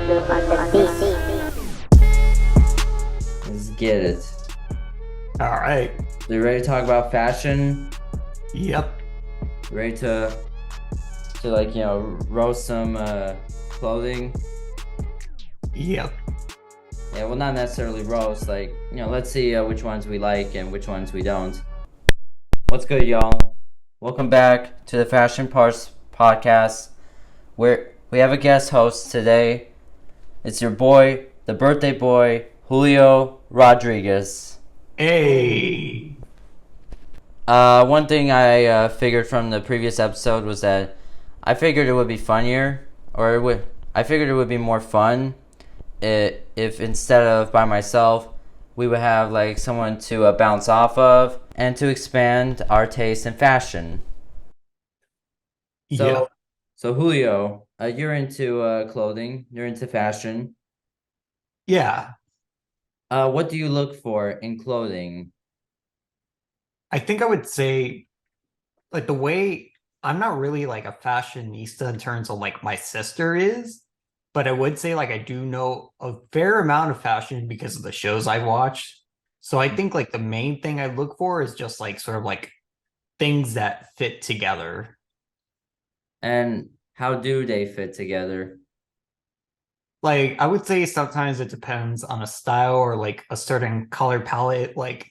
Let's get it. All right. So you ready to talk about fashion? Yep. Ready to roast some clothing? Yep. Yeah, well, not necessarily roast. Let's see which ones we like and which ones we don't. What's good, y'all? Welcome back to the Fashion Parz podcast, where we have a guest host today. It's your boy, the birthday boy, Julio Rodriguez. Hey. One thing I figured from the previous episode was that I figured it would be funnier, I figured it would be more fun if instead of by myself, we would have like someone to bounce off of and to expand our taste in fashion. So, Yep. so Julio, you're into clothing, you're into fashion. Yeah. What do you look for in clothing? I think I would say like the way I'm not really like a fashionista in terms of like my sister is, but I would say like I do know a fair amount of fashion because of the shows I watched. So I think like the main thing I look for is just like sort of like things that fit together. And how do they fit together? Like I would say sometimes it depends on a style or like a certain color palette. Like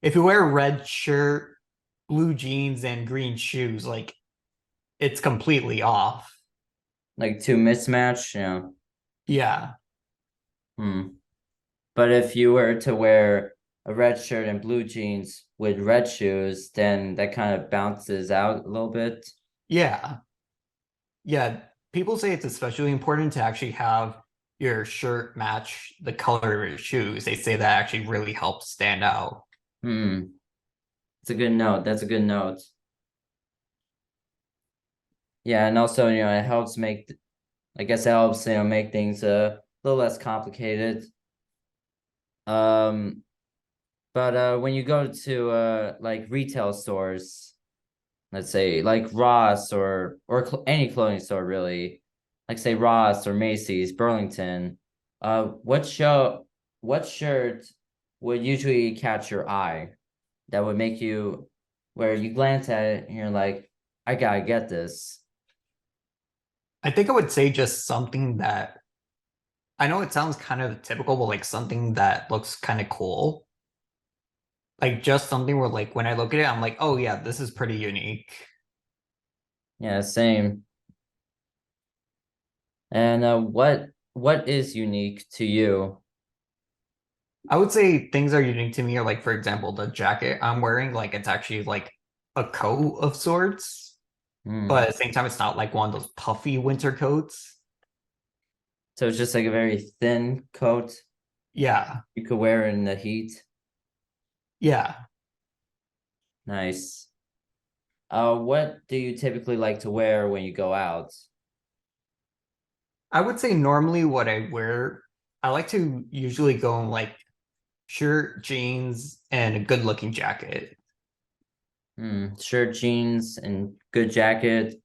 if you wear a red shirt, blue jeans, and green shoes, like it's completely off. Like to mismatch, Yeah. Hmm. But if you were to wear a red shirt and blue jeans with red shoes, then that kind of bounces out a little bit. Yeah. Yeah. People say it's especially important to actually have your shirt match the color of your shoes. They say that actually really helps stand out. Hmm. It's a good note. That's a good note. Yeah, and also, it helps I guess it helps, make things a little less complicated. Um, but when you go to like retail stores, let's say like Ross or any clothing store really, like say Ross or Macy's, Burlington, uh, what show what shirt would usually catch your eye that would make you where you glance at it and you're like, I gotta get this. I think I would say just something that I know it sounds kind of typical, but like something that looks kind of cool. Like just something where like when I look at it, I'm like, oh yeah, this is pretty unique. Yeah, same. And what is unique to you? I would say things are unique to me are like, for example, the jacket I'm wearing, like it's actually like a coat of sorts, but Hmm. at the same time, it's not like one of those puffy winter coats. So it's just like a very thin coat Yeah, you could wear in the heat. yeah. Nice. What do you typically like to wear when you go out? I would say normally what I wear, I like to usually go in like shirt, jeans, and a good looking jacket. Shirt, jeans, and good jacket.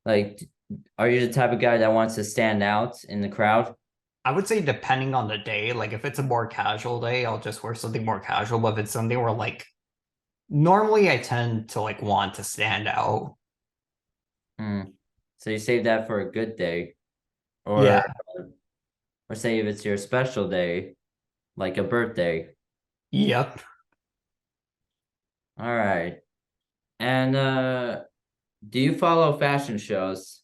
Like, are you the type of guy that wants to stand out in the crowd? I would say depending on the day, like if it's a more casual day, I'll just wear something more casual. But if it's something where like normally I tend to like want to stand out. Hmm. So you save that for a good day, Yeah. or or say if it's your special day, like a birthday. Yep. All right. And do you follow fashion shows?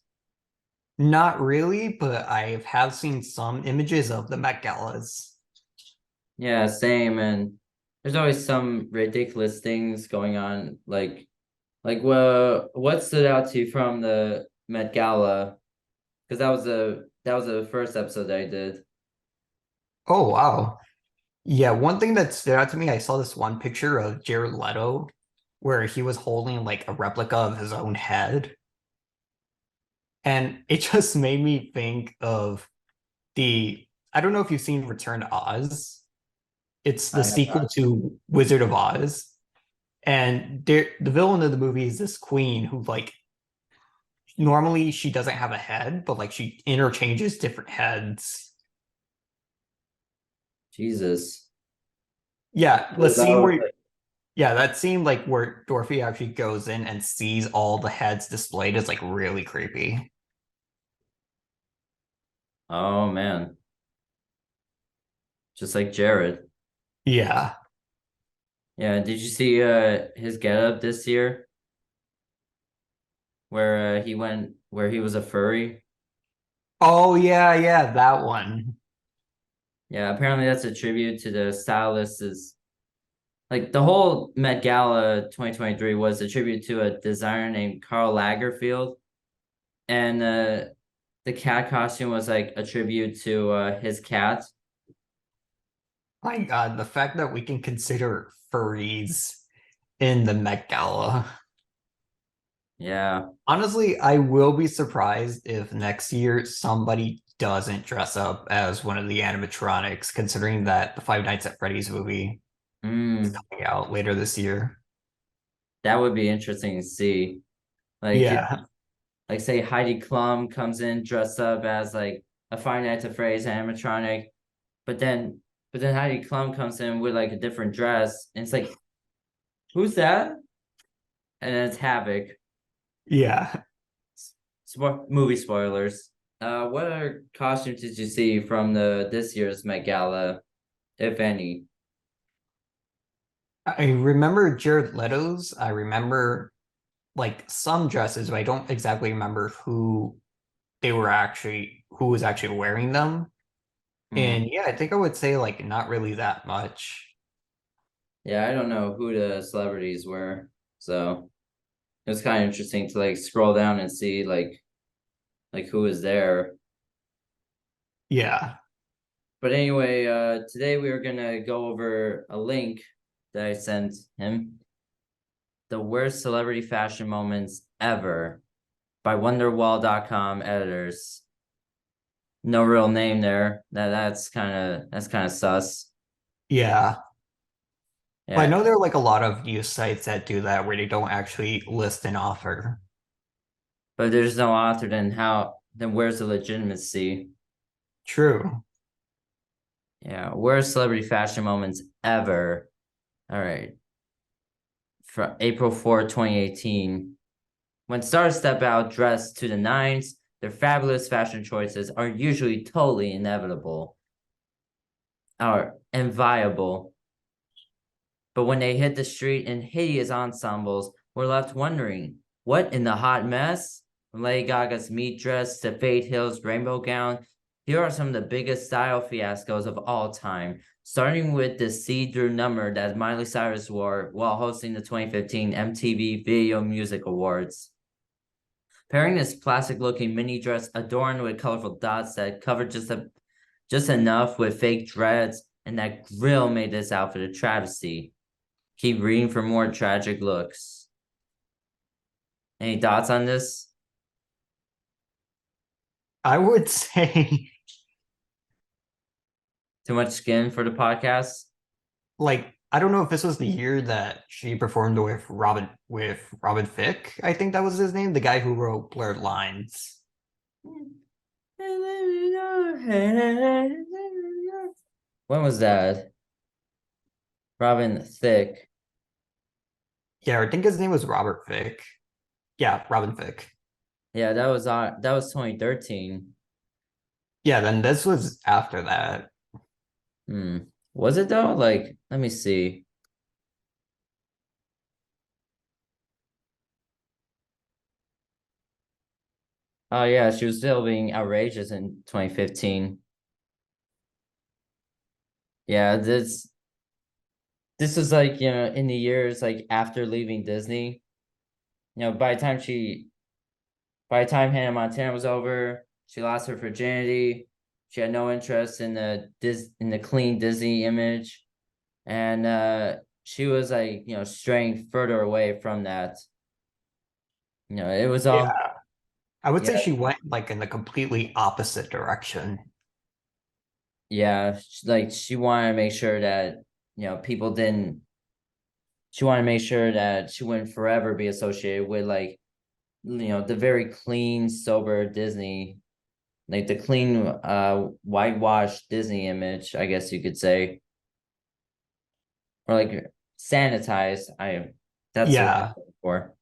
Not really, but I have seen some images of the Met Galas. Yeah, same. And there's always some ridiculous things going on. Well, what stood out to you from the Met Gala? Because that was the first episode that I did. Oh wow. Yeah, one thing that stood out to me, I saw this one picture of Jared Leto where he was holding like a replica of his own head. And it just made me think of I don't know if you've seen Return to Oz. It's the I have sequel not. to Wizard of Oz. And the villain of the movie is this queen who like normally she doesn't have a head, but like she interchanges different heads. Jesus. Yeah, the So that scene was where like, yeah, that scene like where Dorothy actually goes in and sees all the heads displayed is like really creepy. oh man, just like Jared. Yeah. Yeah, did you see his getup this year where where he was a furry? Oh yeah, yeah, that one. Yeah, apparently that's a tribute to the stylist's like the whole Met Gala 2023 was a tribute to a designer named Karl Lagerfeld, and the cat costume was like a tribute to his cat. My God, the fact that we can consider furries in the Met Gala. Yeah. Honestly, I will be surprised if next year somebody doesn't dress up as one of the animatronics, considering that the Five Nights at Freddy's movie is Mm, coming out later this year. that would be interesting to see. Like, Yeah, like say Heidi Klum comes in dressed up as like a Five Nights at Freddy's animatronic, but then but then Heidi Klum comes in with like a different dress, and it's like, who's that? And then it's Havoc. yeah. Movie spoilers. What other costumes did you see from the this year's Met Gala, if any? I remember Jared Leto's. I remember like some dresses, but I don't exactly remember who was actually wearing them. Hmm. And yeah, I think I would say like not really that much. Yeah, I don't know who the celebrities were, so it was kind of interesting to like scroll down and see like who was there. Yeah. But anyway, today we are gonna go over a link that I sent him. The worst celebrity fashion moments ever by Wonderwall.com editors. No real name there. That's kind of sus. Yeah. But I Yeah, know there are like a lot of news sites that do that where they don't actually list an author. but there's no author. Then where's the legitimacy? True. Yeah, worst celebrity fashion moments ever. All right, from April 4th, 2018. When stars step out dressed to the nines, their fabulous fashion choices are usually totally inevitable or inviable. But when they hit the street in hideous ensembles, we're left wondering, what in the hot mess? From Lady Gaga's meat dress to Faith Hill's rainbow gown, here are some of the biggest style fiascos of all time, starting with the see-through number that Miley Cyrus wore while hosting the 2015 MTV Video Music Awards. Pairing this plastic-looking mini dress adorned with colorful dots that covered just enough with fake dreads, and that grill made this outfit a travesty. Keep reading for more tragic looks. Any thoughts on this? I would say Too much skin for the podcast? like I don't know if this was the year that she performed with Robin Thicke. I think that was his name, the guy who wrote Blurred Lines. When was that? Robin Thicke. Yeah, I think his name was Robert Thicke. Yeah, Robin Thicke. Yeah, that was 2013. Yeah, then this was after that. Hmm. Was it though? Like, let me see. Oh yeah, she was still being outrageous in 2015. Yeah, this was like, in the years like after leaving Disney. By the time Hannah Montana was over, she lost her virginity. She had no interest in the clean Disney image, and she was like, straying further away from that. It was all Yeah. I would say yeah, she went like in the completely opposite direction. yeah. Like she wanted to make sure that people didn't. She wanted to make sure that she wouldn't forever be associated with like the very clean, sober Disney. like the clean whitewashed Disney image, I guess you could say. Or like sanitized. That's the word I'm Yeah, looking for.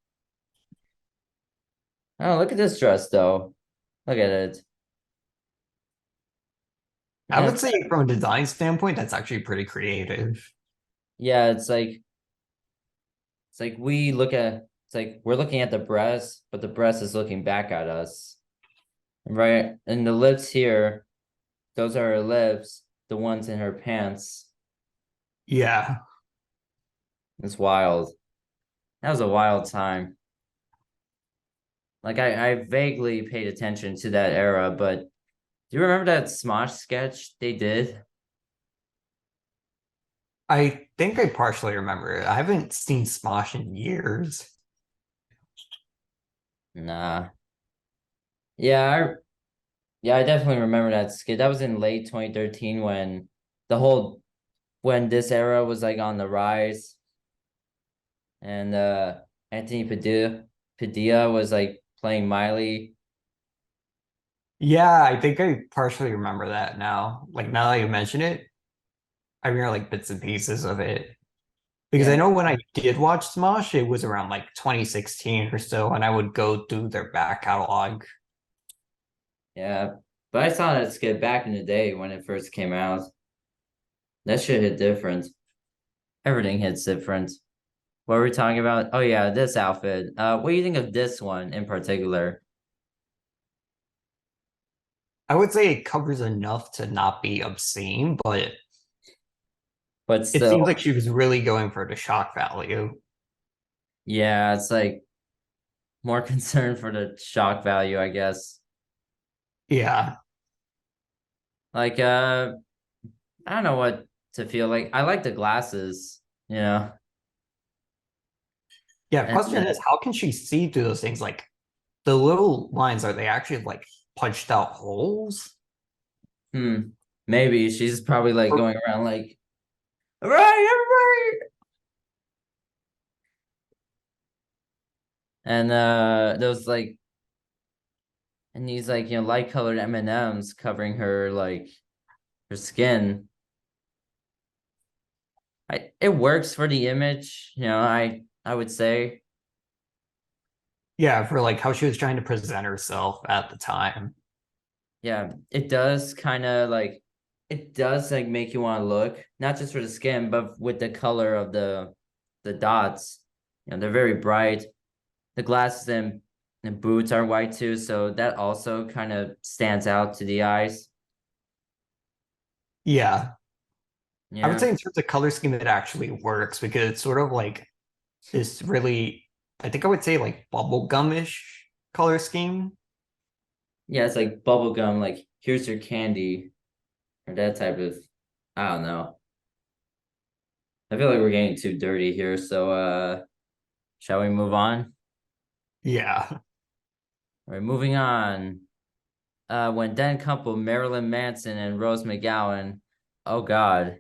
Oh, look at this dress though. Look at it. I And would say from a design standpoint, that's actually pretty creative. yeah, it's like we look at it's like we're looking at the breast, but the breast is looking back at us. Right? And the lips here, those are her lips, the ones in her pants. Yeah, It's wild. That was a wild time. Like I vaguely paid attention to that era, but do you remember that Smosh sketch they did? I think I partially remember it. I haven't seen Smosh in years. Nah. Yeah, yeah, I definitely remember that skit. That was in late 2013 when the whole when this era was like on the rise and Anthony Padilla was like playing Miley. Yeah, I think I partially remember that now. Like now that you mention it, I remember like bits and pieces of it. Because I Yeah, know when I did watch Smosh, it was around like 2016 or so, and I would go through their back catalog. yeah. But I saw that skit back in the day when it first came out. That shit hit different. Everything hits different. What were we talking about? Oh yeah, this outfit. What do you think of this one in particular? I would say it covers enough to not be obscene, but But it seems still, like she was really going for the shock value. yeah, it's like more concerned for the shock value, I guess. Yeah. Like, I don't know what to feel like. I like the glasses, you know. Yeah. And Question is, how can she see through those things? Like the little lines, are they actually like punched out holes? hmm, maybe she's probably like Or going around like, all right, everybody. And those like, and these like light colored M&Ms covering her like her skin. It works for the image, I would say. yeah, for like how she was trying to present herself at the time. Yeah, it does kind of like it does like make you want to look, not just for the skin, but with the color of the dots. They're very bright. The glasses and boots are white too, so that also kind of stands out to the eyes. Yeah. I would Yeah. say in terms of color scheme, it actually works because it's sort of like this really, I think I would say like bubblegumish color scheme. Yeah, it's like bubble gum, like here's your candy or that type of I don't know. I feel like we're getting too dirty here, so shall we move on? Yeah. All right, moving on. When then couple Marilyn Manson and Rose McGowan, oh God,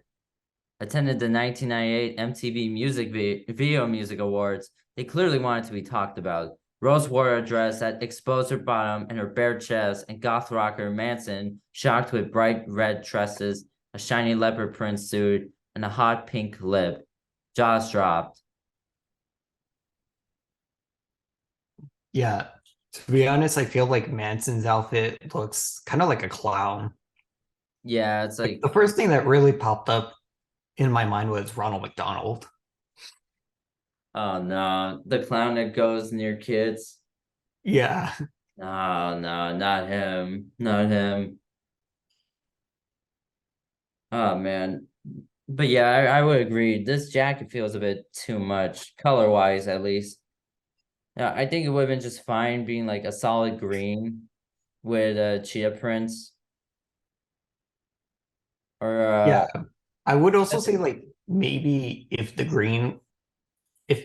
attended the 1998 MTV Video Music Awards, they clearly wanted to be talked about. Rose wore a dress that exposed her bottom and her bare chest, and goth rocker Manson, shocked with bright red tresses, a shiny leopard print suit, and a hot pink lip. Jaws dropped. Yeah. To be honest, I feel like Manson's outfit looks kind of like a clown. Yeah, it's Like like, the first thing that really popped up in my mind was Ronald McDonald. oh no, the clown that goes near kids. Yeah. No, no, not him. Not him. Oh man. But yeah, I would agree. This jacket feels a bit too much, color wise at least. Yeah, I think it would have been just fine being like a solid green with cheetah prints or Yeah. I would also say like maybe if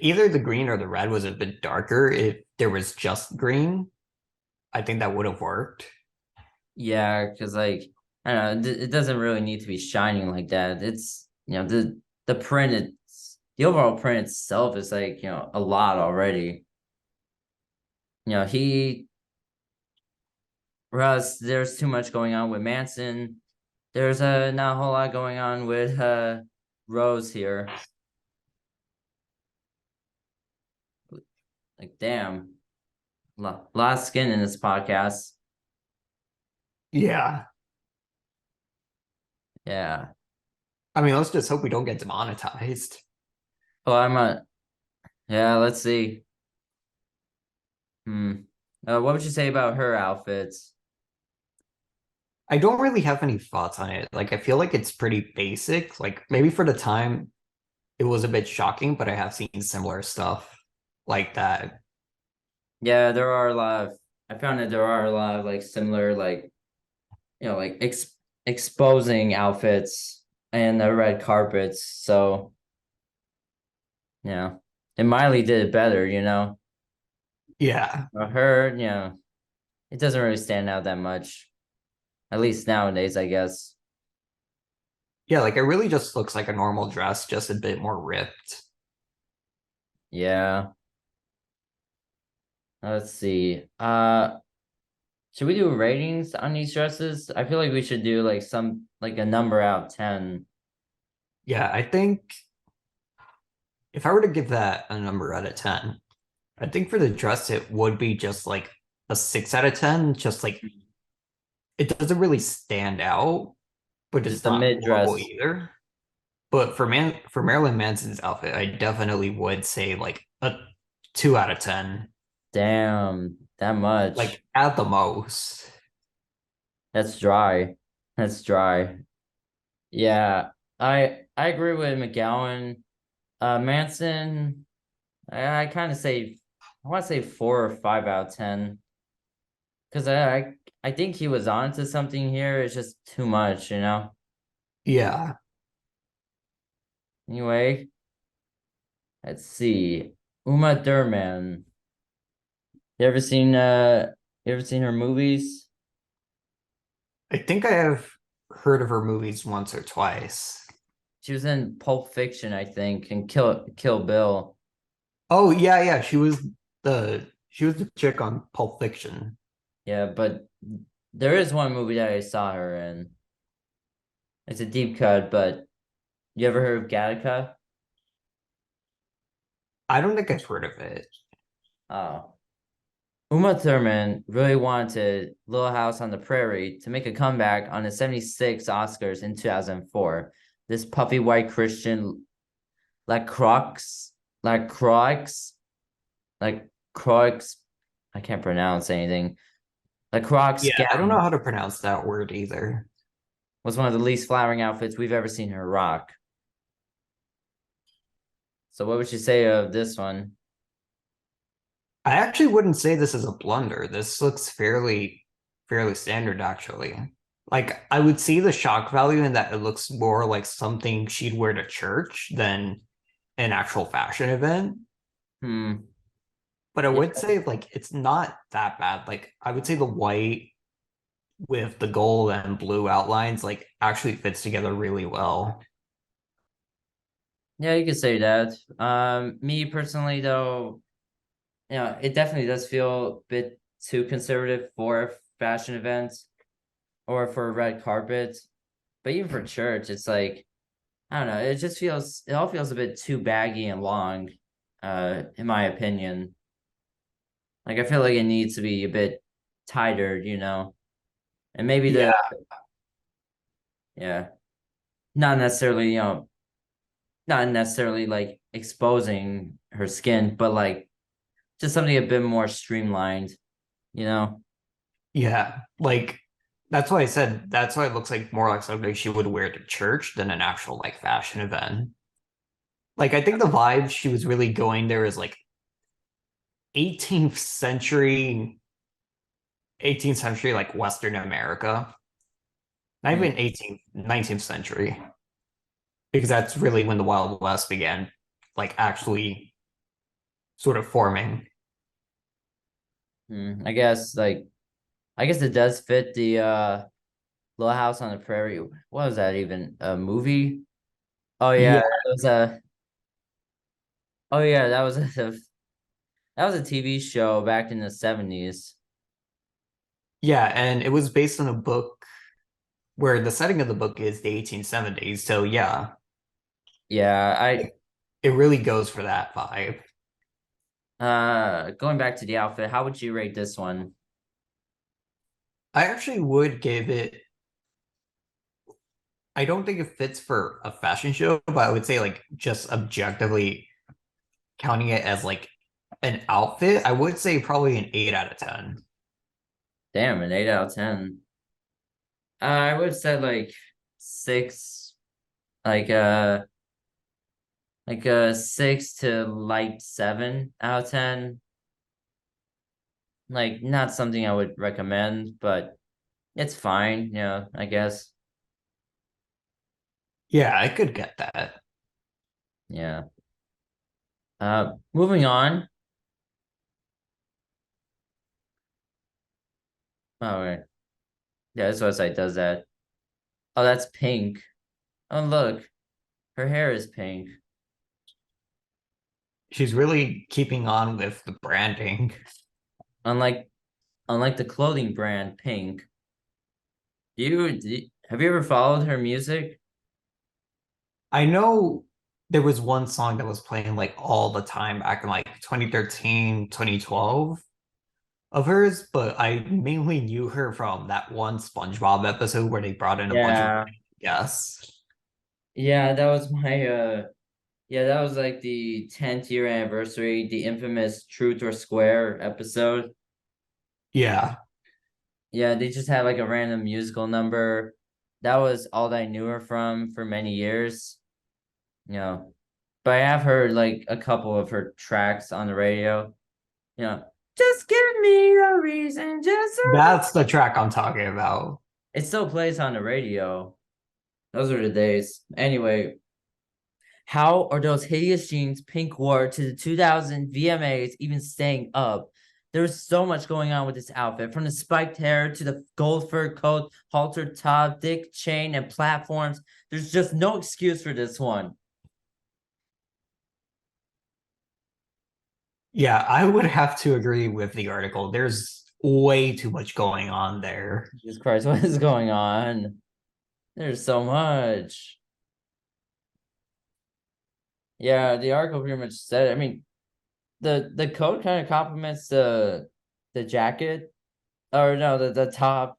either the green or the red was a bit darker, if there was just green, I think that would have worked. yeah, because like I don't know, it doesn't really need to be shining like that. It's the print the overall print itself is like a lot already. He Russ, there's too much going on with Manson. There's not a whole lot going on with Rose here. Like, damn, lot of skin in this podcast. Yeah. Yeah. I mean, let's just hope we don't get demonetized. Oh, I'm a yeah. Let's see. Hmm. What would you say about her outfits? I don't really have any thoughts on it. Like, I feel like it's pretty basic. Like, maybe for the time, it was a bit shocking, but I have seen similar stuff like that. Yeah, there are a lot of. I found that there are a lot of like similar like like exposing outfits and the red carpets. So yeah, and Miley did it better. Yeah. Her, it doesn't really stand out that much. At least nowadays, I guess. Yeah, like it really just looks like a normal dress, just a bit more ripped. Yeah. Let's see. Should we do ratings on these dresses? I feel like we should do like a number out of 10. Yeah, I think if I were to give that a number out of 10, I think for the dress, it would be just like a 6 out of 10. Just like it doesn't really stand out, but it's Just a not mid horrible dress. either. But for Marilyn Manson's outfit, I definitely would say like a 2 out of 10, Damn, that much. like at the most. That's dry. That's dry. Yeah, I agree with McGowan. Manson, I kind of say I want to say 4 or 5 out of 10 because I think he was onto something here. It's just too much. Yeah, Anyway, let's see. Uma Thurman. You ever seen her movies? I think I have heard of her movies once or twice. She was in Pulp Fiction, I think, and Kill Bill. Oh yeah, yeah, she was the chick on Pulp Fiction. Yeah, but there is one movie that I saw her in. It's a deep cut, but you ever heard of Gattaca? I don't think I've heard of it. Oh. Uma Thurman really wanted Little House on the Prairie to make a comeback on the 76 Oscars in 2004. This puffy white Christian Lacroix, Lacroix, Lacroix, I can't pronounce anything. Lacroix Yeah, I don't know gown how to pronounce that word either. was one of the least flattering outfits we've ever seen her rock. So what would you say of this one? I actually wouldn't say this is a blunder. This looks fairly standard actually. Like I would see the shock value in that it looks more like something she'd wear to church than an actual fashion event. Hmm. But I Yeah, would say like it's not that bad. Like I would say the white with the gold and blue outlines like actually fits together really well. yeah, you could say that. Me personally though, it definitely does feel a bit too conservative for fashion events or for red carpet. But even for church, it's like, I don't know, it all feels a bit too baggy and long, in my opinion. Like I feel like it needs to be a bit tighter. And maybe Yeah, yeah, not necessarily, not necessarily like exposing her skin, but like just something a bit more streamlined. yeah. Like that's why it looks like more like something she would wear to church than an actual like fashion event. Like I think the vibe she was really going there is like 18th century 18th century like Western America. Not Mm, even 18th, 19th century. Because that's really when the Wild West began like actually sort of forming. I guess it does fit the Little House on the Prairie. What was that even? A movie? Oh yeah, Yeah, that was a oh yeah, that was a TV show back in the 70s. Yeah, and it was based on a book where the setting of the book is the 1870s. So yeah, Yeah, it, it really goes for that vibe. going back to the outfit, how would you rate this one? I actually would give it, I don't think it fits for a fashion show, but I would say like just objectively counting it as like an outfit, I would say probably an 8 out of 10. Damn, an 8 out of 10. I would say like six, like a 6 to light 7 out of 10. Like not something I would recommend, but it's fine, I guess. Yeah, I could get that. Yeah. Moving on. Oh, right. Yeah, this website does that. Oh, that's pink. Oh, look, her hair is pink. She's really keeping on with the branding. Unlike unlike the clothing brand Pink. Have you ever followed her music? I know there was one song that was playing like all the time back in like 2013, 2012 of hers, but I mainly knew her from that one SpongeBob episode where they brought in a bunch of Yeah. guests. Yeah, that was my yeah, that was like the 10th year anniversary, the infamous Truth or Square episode. Yeah. Yeah, they just had like a random musical number. That was all that I knew her from for many years. You know, but I have heard like a couple of her tracks on the radio. You know, just give me a reason, just That's the track I'm talking about. it still plays on the radio. Those are the days. Anyway, how are those hideous jeans Pink wore to the 2000 VMAs even staying up? There's so much going on with this outfit, from the spiked hair to the gold fur coat, halter top, thick chain, and platforms. There's just no excuse for this one. Yeah, I would have to agree with the article. There's way too much going on there. Jesus Christ, what is going on? There's so much. Yeah, the article pretty much said it. I mean, the coat kind of complements the jacket, or no, the top.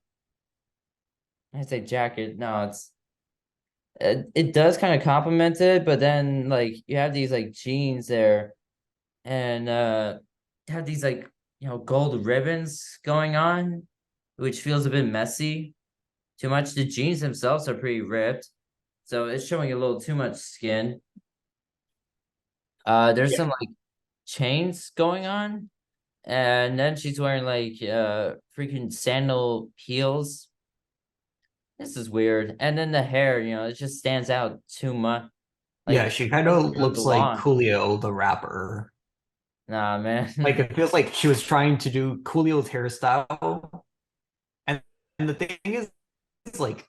I say jacket. No, it does kind of complement it, but then like you have these like jeans there, and have these like gold ribbons going on, which feels a bit messy. Too much. The jeans themselves are pretty ripped, so it's showing a little too much skin. There's some like chains going on, and then she's wearing like freaking sandal heels. This is weird. And then the hair, it just stands out too much. Like Yeah, it she kind doesn't of really looks like belong. Coolio, the rapper. Nah, Like man. it feels like she was trying to do Coolio's hairstyle. And, and the thing is like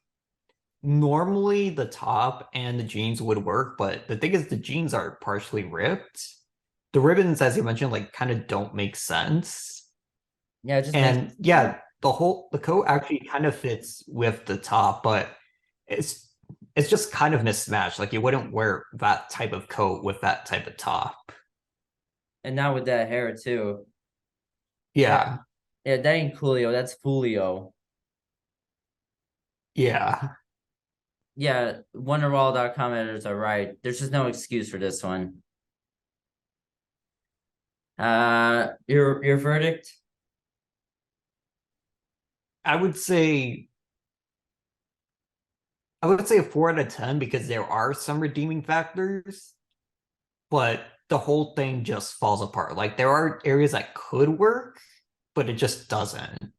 normally the top and the jeans would work, but the thing is the jeans are partially ripped. The ribbons, as you mentioned, like kind of don't make sense. Yeah, it just makes And yeah, the coat actually kind of fits with the top, but it's it's just kind of mismatched. Like you wouldn't wear that type of coat with that type of top. and now with that hair too. Yeah, Yeah, yeah, that ain't Coolio, that's Fulio. yeah. Yeah, Wonderwall.com editors are right. There's just no excuse for this one. Your verdict? I would say I would say a 4 out of 10 because there are some redeeming factors, but the whole thing just falls apart. Like there are areas that could work, but it just doesn't.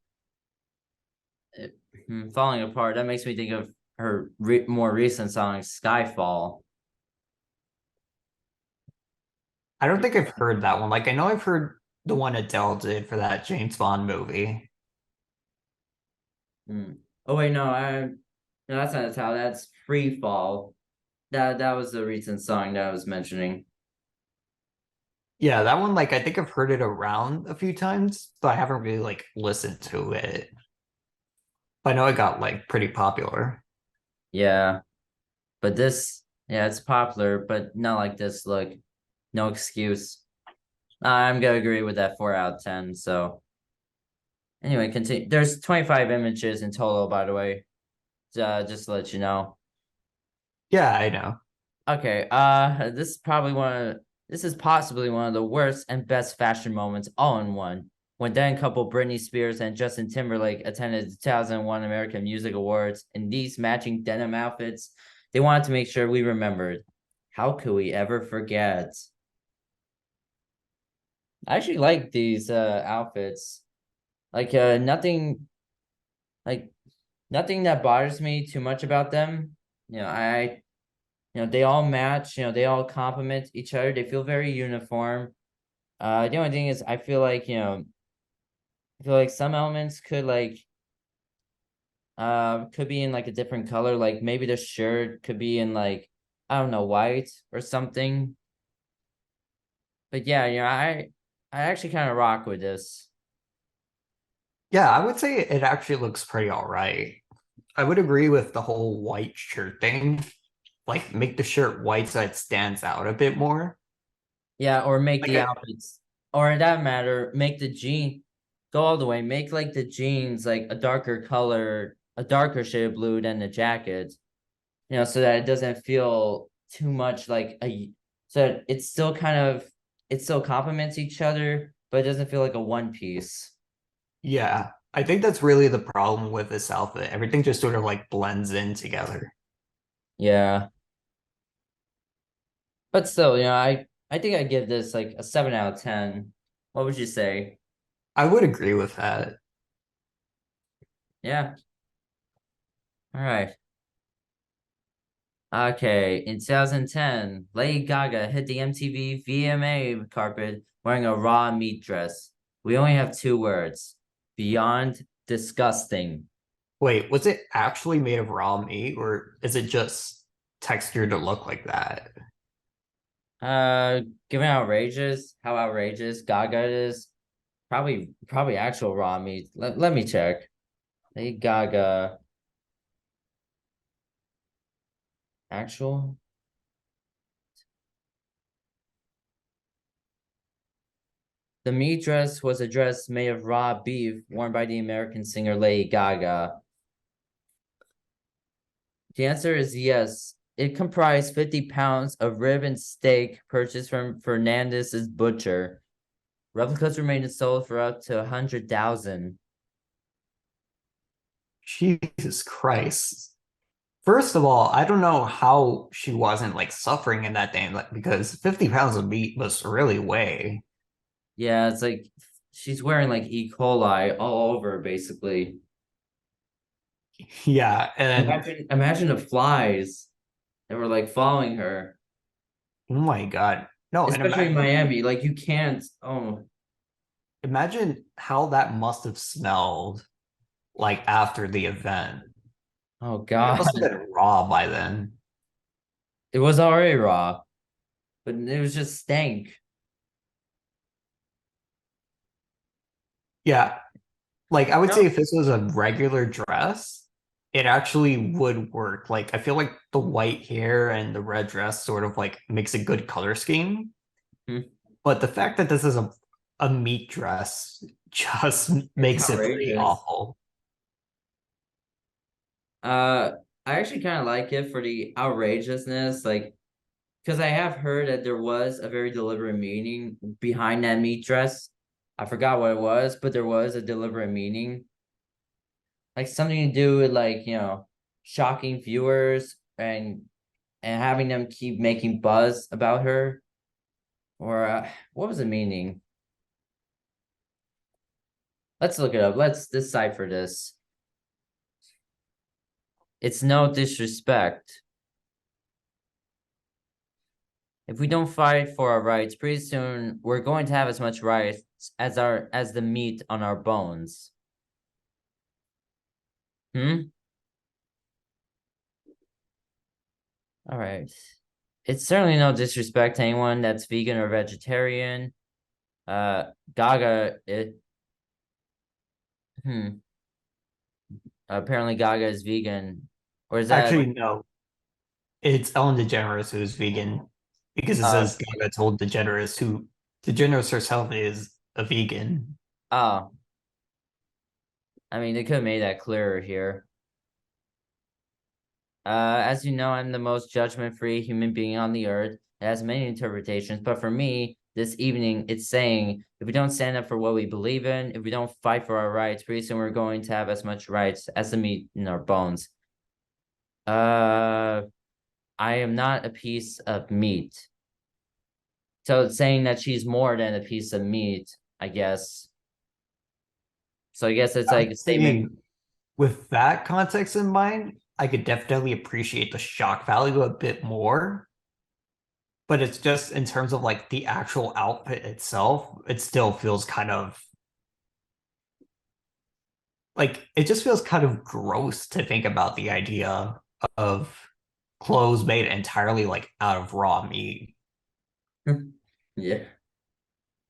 Falling apart. That makes me think of her more recent song, Skyfall. I don't think I've heard that one. Like I know I've heard the one Adele did for that James Bond movie. Hmm. Oh wait, no, that's not the title. That's Free Fall. That was the recent song that I was mentioning. Yeah, that one, like I think I've heard it around a few times, but I haven't really like listened to it. I know it got like pretty popular. Yeah, but this, yeah, it's popular, but not like this look. No excuse. I'm gonna agree with that 4 out of 10. So anyway, continue. There's 25 images in total, by the way. Just to let you know. Yeah, I know. Okay, this is possibly one of the worst and best fashion moments all in one. When then couple Britney Spears and Justin Timberlake attended the 2001 American Music Awards in these matching denim outfits, they wanted to make sure we remembered. How could we ever forget? I actually like these outfits. Like like nothing that bothers me too much about them. I they all match, they all complement each other. They feel very uniform. The only thing is I feel like, I feel like some elements could be in like a different color. Like maybe the shirt could be in like, I don't know, white or something. But yeah, I actually kind of rock with this. Yeah, I would say it actually looks pretty all right. I would agree with the whole white shirt thing. Like make the shirt white so it stands out a bit more. Yeah, or make Like the I, outfits, or in that matter, make the jean go all the way. Make like the jeans like a darker color, a darker shade of blue than the jacket. So that it doesn't feel too much like so it still complements each other, but it doesn't feel like a one piece. yeah, I think that's really the problem with this outfit. Everything just sort of like blends in together. Yeah. But still, I think I give this like a 7 out of 10. What would you say? I would agree with that. Yeah. All right. Okay. In 2010, Lady Gaga hit the MTV VMA carpet wearing a raw meat dress. We only have two words. Beyond disgusting. Wait, was it actually made of raw meat or is it just textured to look like that? Uh, Given how outrageous Gaga is, probably actual raw meat. Let me check. Lady Gaga actual. The meat dress was a dress made of raw beef worn by the American singer Lady Gaga. The answer is yes. It comprised 50 pounds of rib and steak purchased from Fernandez's butcher. Replicas remained sold for up to 100,000. Jesus Christ. First of all, I don't know how she wasn't like suffering in that thing, like because 50 pounds of meat must really weigh. Yeah, it's like she's wearing like E. coli all over, basically. Yeah, and Imagine the flies that were like following her, oh my God. No, and especially in Miami. Like you can't. Oh, imagine how that must have smelled like after the event. oh Like it God, must have been raw by then. it was already raw, but it was just stank. Yeah, like I would say No. if this was a regular dress, it actually would work. Like I feel like the white hair and the red dress sort of like makes a good color scheme. Hmm. But the fact that this is a meat dress just It's makes it pretty outrageous. awful. Uh, I actually kind of like it for the outrageousness, like because I have heard that there was a very deliberate meaning behind that meat dress. I forgot what it was, but there was a deliberate meaning, like something to do with like shocking viewers and having them keep making buzz about her, or what was the meaning? Let's look it up. Let's decipher this. It's no disrespect. If we don't fight for our rights, pretty soon we're going to have as much rights as the meat on our bones. Hmm? All right. It's certainly no disrespect to anyone that's vegan or vegetarian. Uh Gaga it hmm. Apparently Gaga is vegan. Or is that Actually, no, it's Ellen DeGeneres who's vegan because it uh says Gaga told DeGeneres who DeGeneres herself is a vegan. oh, I mean they could have made that clearer here. As you know, I'm the most judgment-free human being on the earth. It has many interpretations, but for me, this evening, it's saying if we don't stand up for what we believe in, if we don't fight for our rights, pretty soon we're going to have as much rights as the meat in our bones. Uh, I am not a piece of meat. So it's saying that she's more than a piece of meat, I guess. So I guess it's I like would a statement. say with that context in mind, I could definitely appreciate the shock value a bit more. But it's just in terms of like the actual outfit itself, it still feels kind of like it just feels kind of gross to think about the idea of clothes made entirely like out of raw meat. Yeah.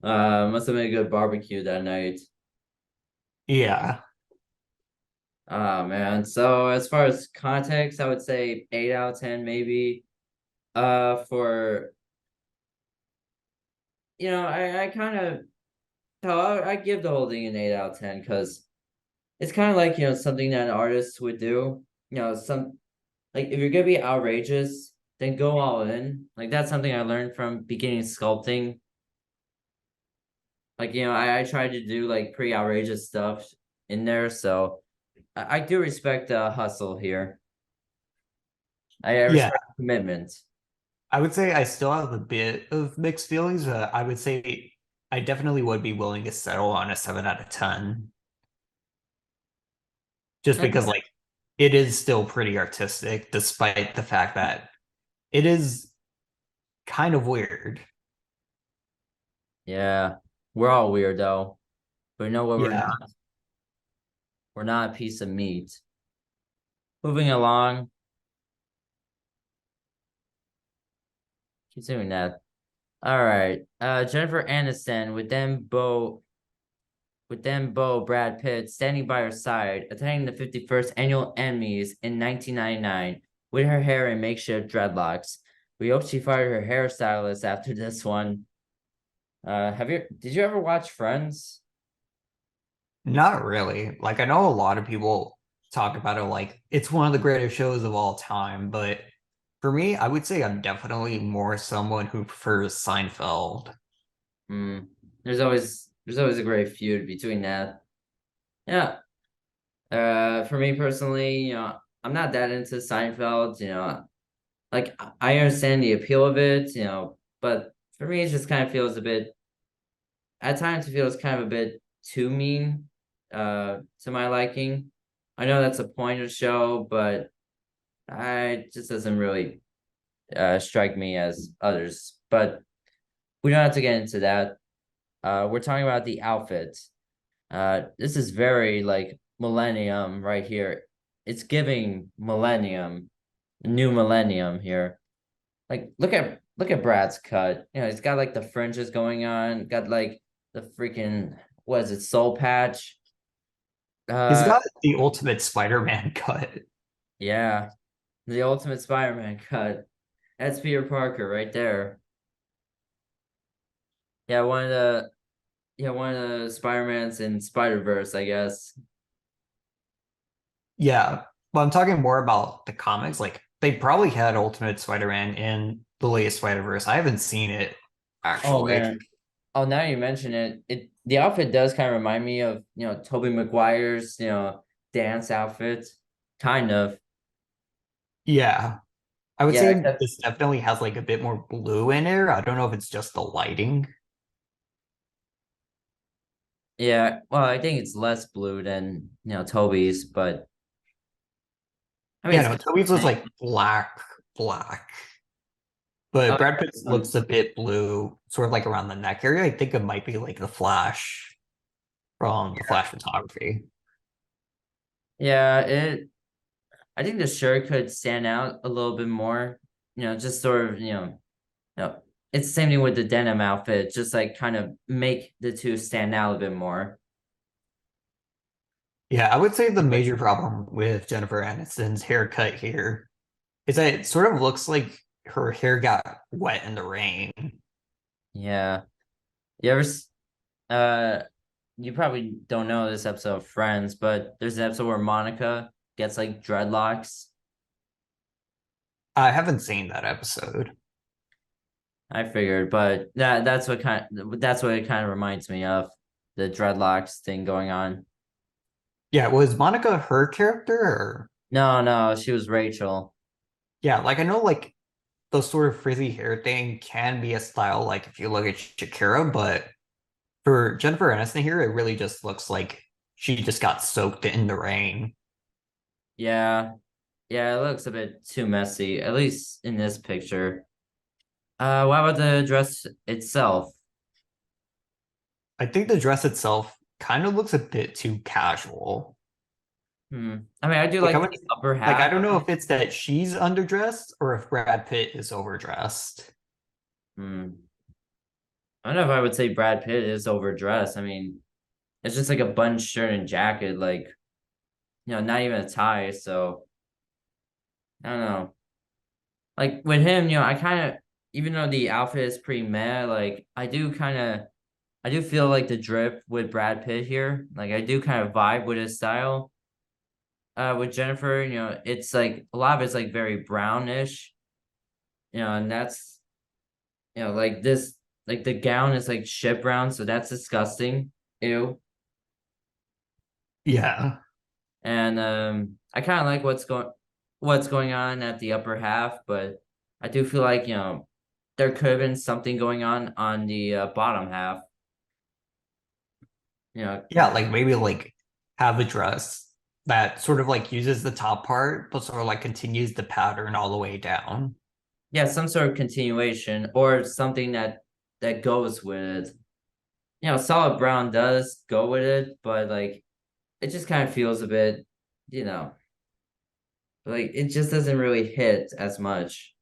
Must have been a good barbecue that night. Yeah. Oh man. So as far as context, I would say 8 out of 10 maybe. For I kind of no, I give the whole thing an 8 out of 10 because it's kind of like something that an artist would do. Some like if you're gonna be outrageous, then go all in. Like that's something I learned from beginning sculpting. Like I tried to do like pretty outrageous stuff in there, so I do respect hustle here. I Yeah. respect commitment. I would say I still have a bit of mixed feelings, but I would say I definitely would be willing to settle on a 7 out of 10 just because like it is still pretty artistic despite the fact that it is kind of weird. Yeah, we're all weirdo, but you know what? We're Yeah. not. We're not a piece of meat. Moving along, continuing that. All right. Jennifer Aniston with them Bo Brad Pitt standing by her side, attending the 51st annual Emmys in 1999 with her hair in makeshift dreadlocks. We hope she fired her hairstylist after this one. Did you ever watch Friends? Not really. Like I know a lot of people talk about it like it's one of the greatest shows of all time, but for me, I would say I'm definitely more someone who prefers Seinfeld. Hmm. There's always a great feud between that. Yeah. For me personally, I'm not that into Seinfeld, like I understand the appeal of it, but for me it just kind of feels a bit at times it feels kind of a bit too mean to my liking. I know that's a point of show, but I it just doesn't really strike me as others. But we don't have to get into that. We're talking about the outfit. This is very like millennium right here. It's giving millennium, new millennium here. Like look at Brad's cut. He's got like the fringes going on, got like the freaking what is it, soul patch? He's Uh got the ultimate Spider-Man cut. yeah, the ultimate Spider-Man cut. That's Peter Parker right there. Yeah, one of the Spider-Mans in Spider-Verse, I guess. Yeah. But I'm talking more about the comics. Like they probably had Ultimate Spider-Man in the latest Spider-Verse. I haven't seen it Oh actually. man. Oh, now you mention it, the outfit does kind of remind me of, Tobey Maguire's, dance outfit. Kind of. Yeah. I would Yeah, say except this definitely has like a bit more blue in there. I don't know if it's just the lighting. yeah, well, I think it's less blue than, Toby's, but I mean Yeah, it's no, kind Toby's of was the same. like black, black. But Oh, Brad yeah, Pitt's looks a bit blue, sort of like around the neck area. I think it might be like the Flash from the Flash photography. yeah, I think the shirt could stand out a little bit more. Just sort of, it's the same thing with the denim outfit, just like kind of make the two stand out a bit more. Yeah, I would say the major problem with Jennifer Aniston's haircut here is that it sort of looks like her hair got wet in the rain. Yeah. You ever uh you probably don't know this episode of Friends, but there's an episode where Monica gets like dreadlocks. I haven't seen that episode. I figured, but that's what it kind of reminds me of, the dreadlocks thing going on. Yeah, was Monica her character or No, no, she was Rachel. yeah, like I know like the sort of frizzy hair thing can be a style like if you look at Shakira, but for Jennifer Aniston here, it really just looks like she just got soaked in the rain. Yeah. Yeah, it looks a bit too messy, at least in this picture. What about the dress itself? I think the dress itself kind of looks a bit too casual. Hmm. I mean, I do Like I like would the upper like I half. don't know if it's that she's underdressed or if Brad Pitt is overdressed. Hmm. I don't know if I would say Brad Pitt is overdressed. I mean, it's just like a button shirt and jacket, like, not even a tie. So I don't know. Like with him, I kind of, even though the outfit is pretty meh, like I do feel like the drip with Brad Pitt here. Like I do kind of vibe with his style. With Jennifer, it's like a lot of it's like very brownish, and that's, like this, like the gown is like shit brown, so that's disgusting. Ew. Yeah. And I kind of like what's going on at the upper half, but I do feel like, there could have been something going on the bottom half. You know, Yeah, like maybe like have a dress that sort of like uses the top part, but sort of like continues the pattern all the way down. yeah, some sort of continuation or something that goes with it. Solid brown does go with it, but like it just kind of feels a bit, you know, like it just doesn't really hit as much.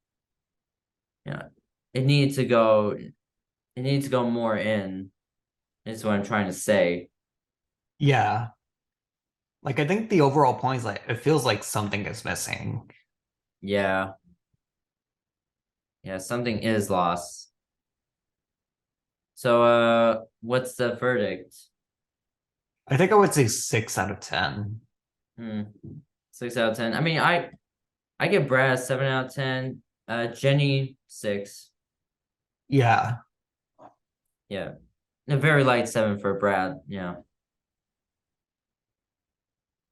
Yeah, it needs to go. It needs to go more in. Is what I'm trying to say. Yeah. Like I think the overall point is like it feels like something is missing. Yeah, yeah, something is lost. So, what's the verdict? I think I would say 6 out of 10. Hmm, 6 out of 10. I mean, I give Brad a 7 out of 10. Jenny 6. Yeah. Yeah, a very light 7 for Brad. Yeah,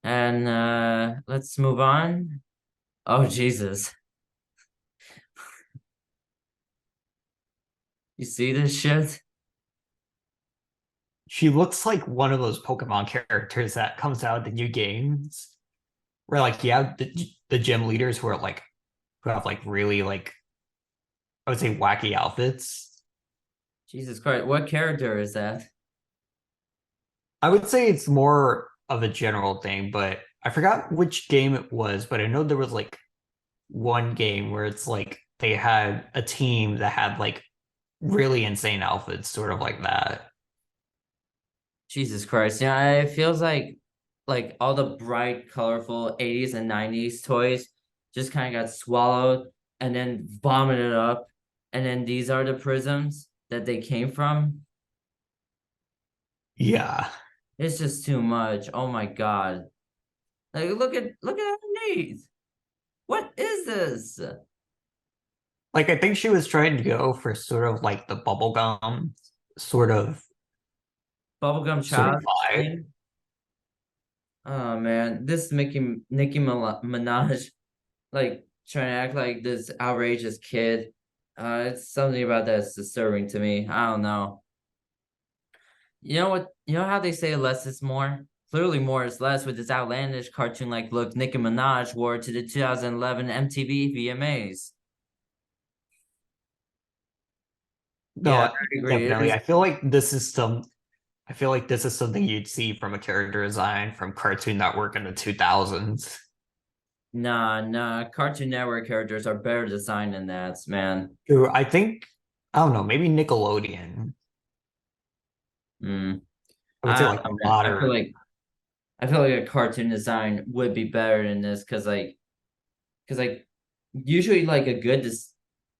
and let's move on. Oh Jesus, you see this shit? She looks like one of those Pokemon characters that comes out of the new games. Where like you have the gym leaders who are like who have like really like I would say wacky outfits. Jesus Christ, what character is that? I would say it's more of a general thing, but I forgot which game it was, but I know there was like one game where it's like they had a team that had like really insane outfits, sort of like that. Jesus Christ. Yeah, it feels like all the bright, colorful 80s and 90s toys just kind of got swallowed and then vomited up. And then these are the prisms that they came from. Yeah. It's just too much. Oh my God. Like look at underneath. What is this? Like I think she was trying to go for sort of like the bubblegum sort of Bubblegum sort of child vibe. thing. Oh man, this Nicki Minaj, like trying to act like this outrageous kid. It's something about that's disturbing to me. I don't know. You know what? You know how they say less is more? Clearly, more is less with this outlandish cartoon-like look Nicki Minaj wore to the 2011 MTV VMAs. Yeah, No, I agree. It definitely. is. I feel like this is something you'd see from a character design from Cartoon Network in the 2000s. Nah, nah. Cartoon Network characters are better designed than that, man. True, I think I don't know, maybe Nickelodeon. Mm. I would say like I don't know, man. I feel modern. like I feel like a cartoon design would be better than this because like usually like a good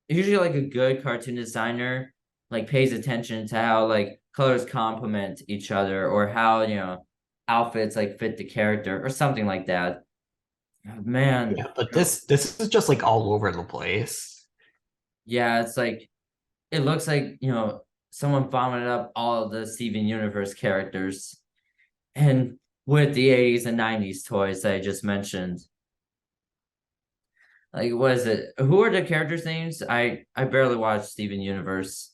usually like a good cartoon designer like pays attention to how like colors complement each other or how outfits like fit the character or something like that. Man, Yeah, but this is just like all over the place. yeah, it's like it looks like someone vomited up all of the Steven Universe characters and with the 80s and 90s toys that I just mentioned. Like, what is it? Who are the characters' names? I barely watched Steven Universe.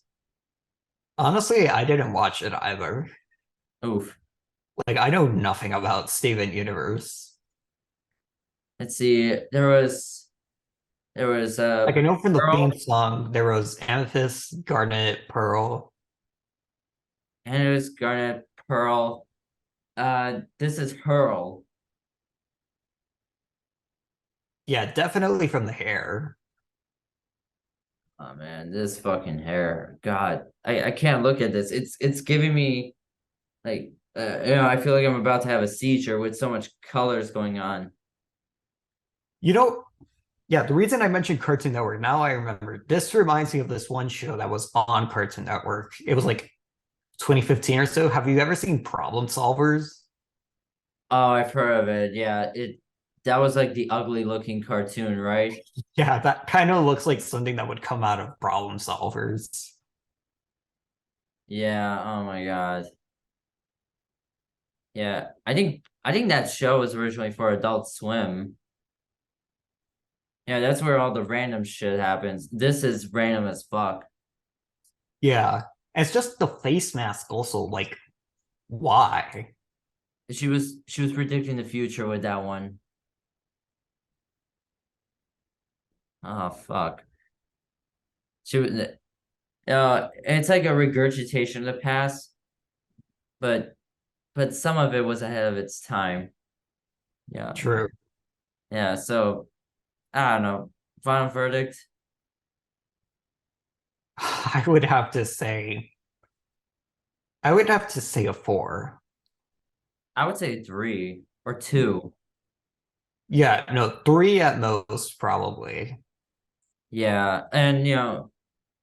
Honestly, I didn't watch it either. Oof. Like I know nothing about Steven Universe. Let's see. There was Like I know from the Pearl, theme song there was Amethyst, Garnet, Pearl. and it was Garnet, Pearl. This is Hurl. Yeah, definitely from the hair. Oh man, this fucking hair. God, I can't look at this. It's giving me like I feel like I'm about to have a seizure with so much colors going on. You know, yeah, the reason I mentioned Cartoon Network, now I remember. This reminds me of this one show that was on Cartoon Network. It was like 2015 or so. Have you ever seen Problem Solvers? Oh, I've heard of it. Yeah, it that was like the ugly looking cartoon, right? Yeah, that kind of looks like something that would come out of Problem Solvers. Yeah, oh my God. Yeah, I think that show was originally for Adult Swim. Yeah, that's where all the random shit happens. This is random as fuck. Yeah. And it's just the face mask also, like, why? She was predicting the future with that one. Oh fuck. She was it's like a regurgitation of the past, but some of it was ahead of its time. Yeah. True. Yeah, so I don't know. Final verdict. I would have to say, I would have to say a four. I would say three or two. Yeah, no, three at most, probably. Yeah, and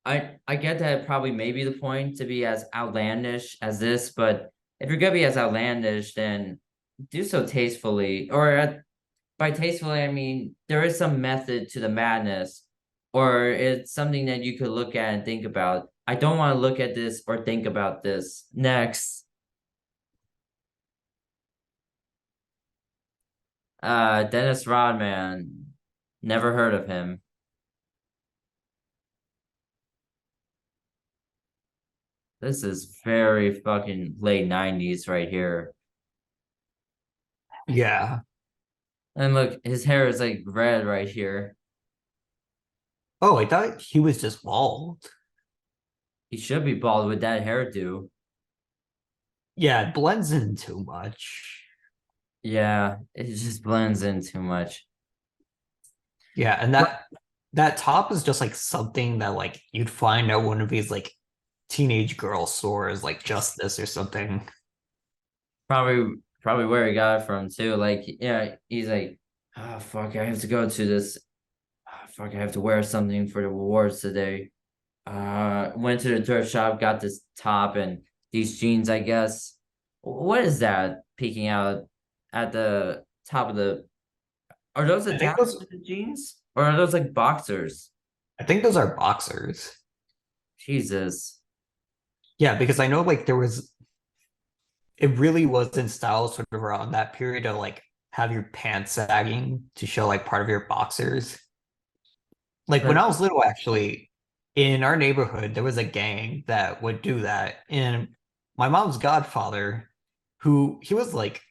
I get that it probably may be the point to be as outlandish as this, but if you're gonna be as outlandish, then do so tastefully. By tastefully, I mean there is some method to the madness, or it's something that you could look at and think about. I don't want to look at this or think about this. Next, Dennis Rodman. Never heard of him. This is very fucking late 90s right here. Yeah. And look, his hair is like red right here. Oh, I thought he was just bald. He should be bald with that hairdo. Yeah, it blends in too much. Yeah, it just blends in too much. Yeah, and But that top is just like something that like you'd find at one of these like teenage girl stores, like Justice or something. probably where he got it from too. Like, yeah, he's like, oh fuck, I have to go to this. Oh, fuck, I have to wear something for the awards today. Went to the thrift shop, got this top and these jeans, I guess. What is that peeking out at the top of the are those I think attached those to the jeans? Or are those like boxers? I think those are boxers. Jesus. Yeah, because I know like there was it really was in style sort of around that period of like have your pants sagging to show like part of your boxers. Like when But I was little, actually, in our neighborhood, there was a gang that would do that. And my mom's godfather, who he was like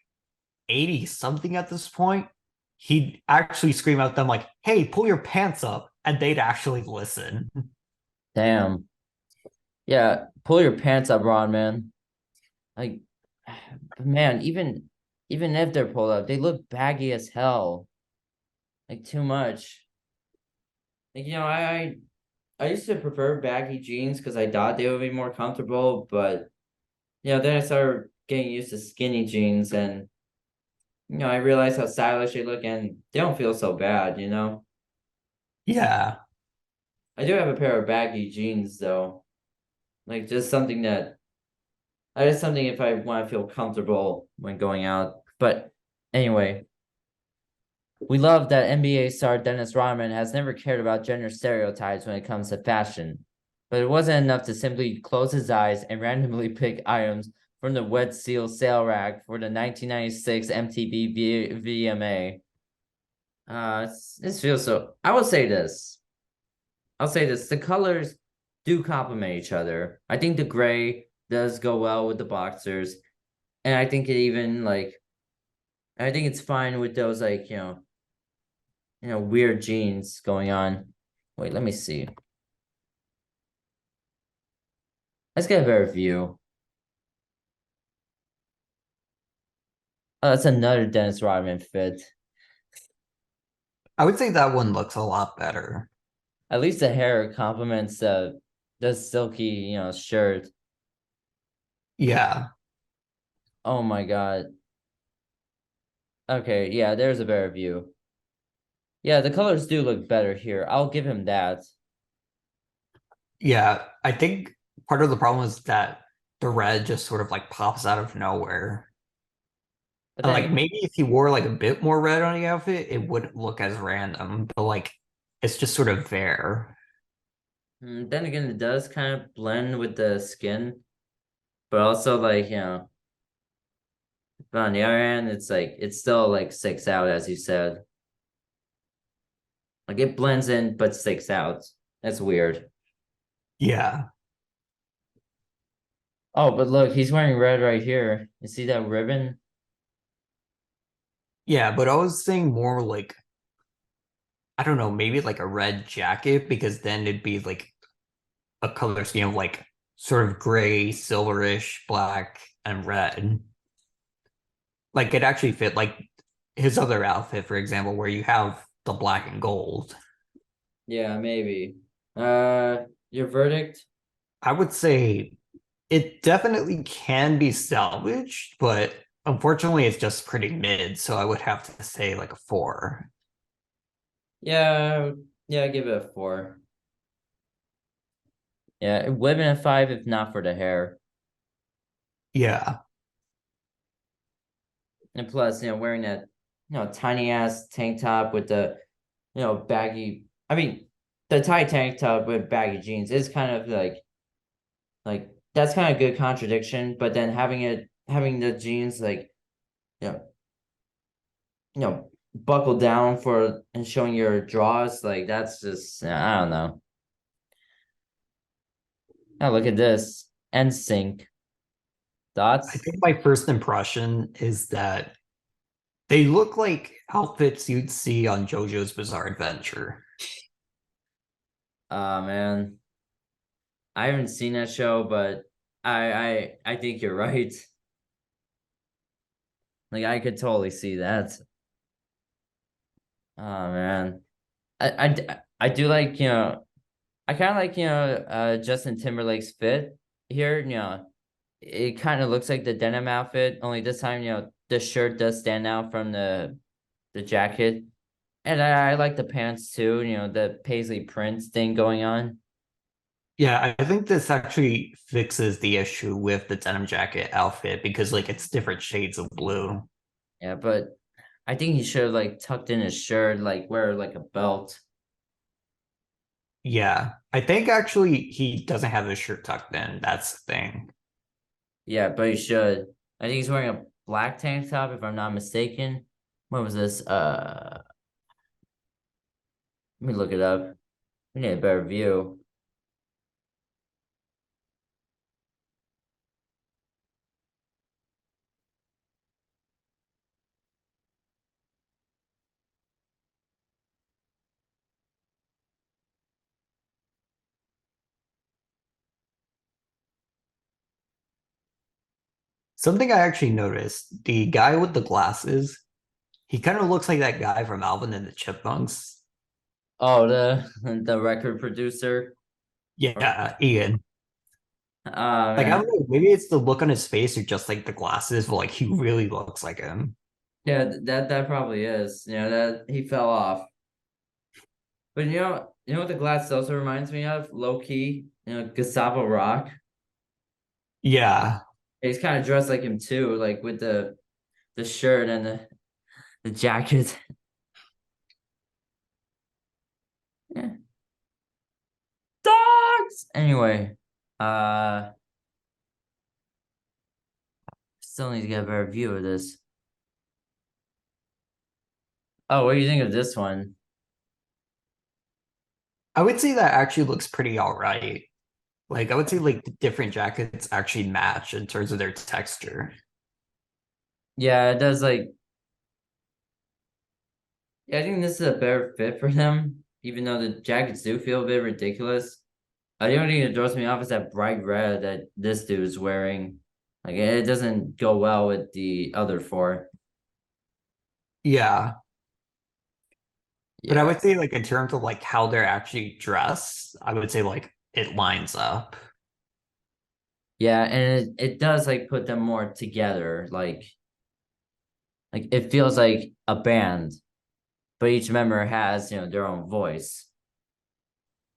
80 something at this point, he'd actually scream at them like, "Hey, pull your pants up," and they'd actually listen. damn. Yeah, pull your pants up, Ron, man. Like man, even if they're pulled up, they look baggy as hell. Like too much. Like I used to prefer baggy jeans because I thought they would be more comfortable, but then I started getting used to skinny jeans and I realize how stylish they look and they don't feel so bad. Yeah. I do have a pair of baggy jeans though. Like just something that I just something if I want to feel comfortable when going out. But anyway, we love that NBA star Dennis Rodman has never cared about gender stereotypes when it comes to fashion. But it wasn't enough to simply close his eyes and randomly pick items from the Wet Seal sale rack for the 1996 MTV VMA. This feels so. I will say this. I'll say this. The colors do complement each other. I think the gray does go well with the boxers, and I think it even like I think it's fine with those like weird jeans going on. Wait, let me see. Let's get a better view. Oh, that's another Dennis Rodman fit. I would say that one looks a lot better. At least the hair complements the silky, shirt. Yeah. Oh my God. Okay, yeah, there's a better view. Yeah, the colors do look better here. I'll give him that. Yeah. I think part of the problem is that the red just sort of like pops out of nowhere. But And then like maybe if he wore like a bit more red on the outfit, it wouldn't look as random, but like it's just sort of there. then again, it does kind of blend with the skin, but also like, but on the other hand, it's like it still like sticks out as you said. Like it blends in but sticks out. That's weird. Yeah. Oh, but look, he's wearing red right here. You see that ribbon? Yeah, but I was saying more like I don't know, maybe like a red jacket because then it'd be like a color scheme of like sort of gray, silverish, black, and red. Like it actually fit like his other outfit, for example, where you have the black and gold. Yeah, maybe. Your verdict? I would say it definitely can be salvaged, but unfortunately it's just pretty mid, so I would have to say like a four. Yeah, yeah, give it a 4. Yeah, it would have been a 5 if not for the hair. Yeah. And plus, wearing that, tiny ass tank top with the, baggy. I mean, the tight tank top with baggy jeans is kind of like that's kind of good contradiction. But then having the jeans like, you know, buckle down for and showing your draws, like that's just, I don't know. Now look at this. NSYNC. I Dots. think my first impression is that they look like outfits you'd see on JoJo's Bizarre Adventure. Man. I haven't seen that show, but I think you're right. Like I could totally see that. Oh man. I do like, I kind of like, Justin Timberlake's fit here, It kind of looks like the denim outfit, only this time, the shirt does stand out from the jacket. And I like the pants too, the paisley print thing going on. Yeah, I think this actually fixes the issue with the denim jacket outfit because like it's different shades of blue. Yeah, but I think he should have like tucked in his shirt, like wear like a belt. Yeah, I think actually he doesn't have his shirt tucked in. That's the thing. Yeah, but he should. I think he's wearing a black tank top, if I'm not mistaken. What was this? Let me look it up. We need a better view. Something I actually noticed, the guy with the glasses, he kind of looks like that guy from Alvin and the Chipmunks. Oh, the the record producer. Or Yeah, Ian. Like I man. don't know, maybe it's the look on his face or just like the glasses, but like he really looks like him. Yeah, that probably is. You know, that he fell off. But you know what the glass also reminds me of? Low key, Gustavo Rock. Yeah. He's kind of dressed like him too, like with the shirt and the jacket. Yeah. Dogs. Anyway, uh, still need to get a better view of this. Oh, what do you think of this one? I would say that actually looks pretty all right. Like I would say like the different jackets actually match in terms of their texture. Yeah, it does like yeah, I think this is a better fit for them, even though the jackets do feel a bit ridiculous. The only thing that throws me off is that bright red that this dude is wearing. Like it doesn't go well with the other four. Yeah. But I Yeah. would say like in terms of like how they're actually dressed, I would say like it lines up. Yeah, and it does like put them more together. Like it feels like a band, but each member has, their own voice.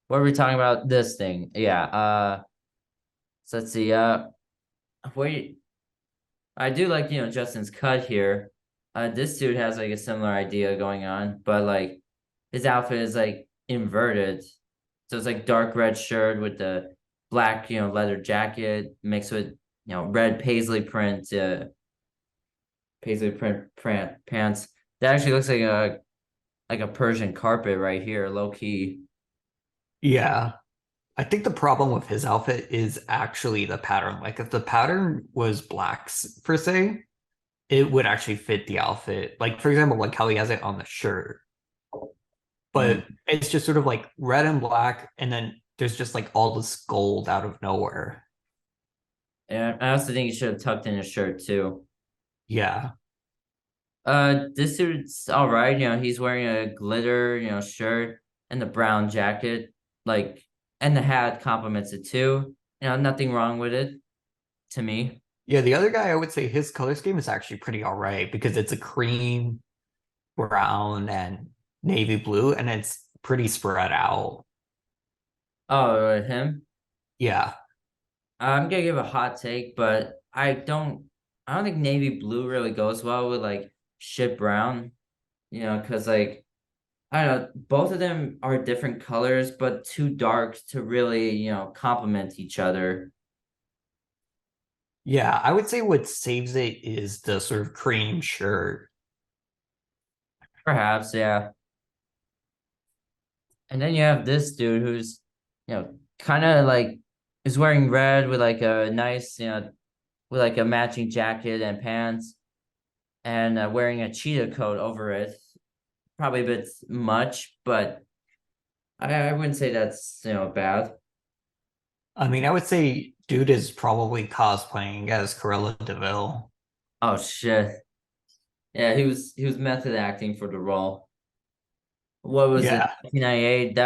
What are we talking about? This thing. Yeah. So let's see. Wait. I do like, Justin's cut here. This dude has like a similar idea going on, but like his outfit is like inverted. So it's like dark red shirt with the black, leather jacket mixed with, red paisley print pants. That actually looks like a Persian carpet right here, low key. Yeah. I think the problem with his outfit is actually the pattern. Like if the pattern was blacks per se, it would actually fit the outfit. Like for example, like how he has it on the shirt. Mm. But it's just sort of like red and black, and then there's just like all this gold out of nowhere. And I also think he should have tucked in his shirt too. Yeah. This dude's all right. He's wearing a glitter, shirt and the brown jacket, like, and the hat complements it too. Nothing wrong with it to me. Yeah, the other guy, I would say his color scheme is actually pretty all right because it's a cream, brown, and navy blue, and it's pretty spread out. Oh, him. Yeah. I'm gonna give a hot take, but I don't think navy blue really goes well with like shit brown. Because like I don't know, both of them are different colors, but too dark to really, complement each other. Yeah, I would say what saves it is the sort of cream shirt. Perhaps, yeah. And then you have this dude who's, kind of like is wearing red with like a nice, with like a matching jacket and pants, and wearing a cheetah coat over it. Probably a bit much, but I wouldn't say that's, bad. I mean, I would say dude is probably cosplaying as Cruella DeVille. Oh shit. Yeah, he was method acting for the role. What was it? Yeah. 1998?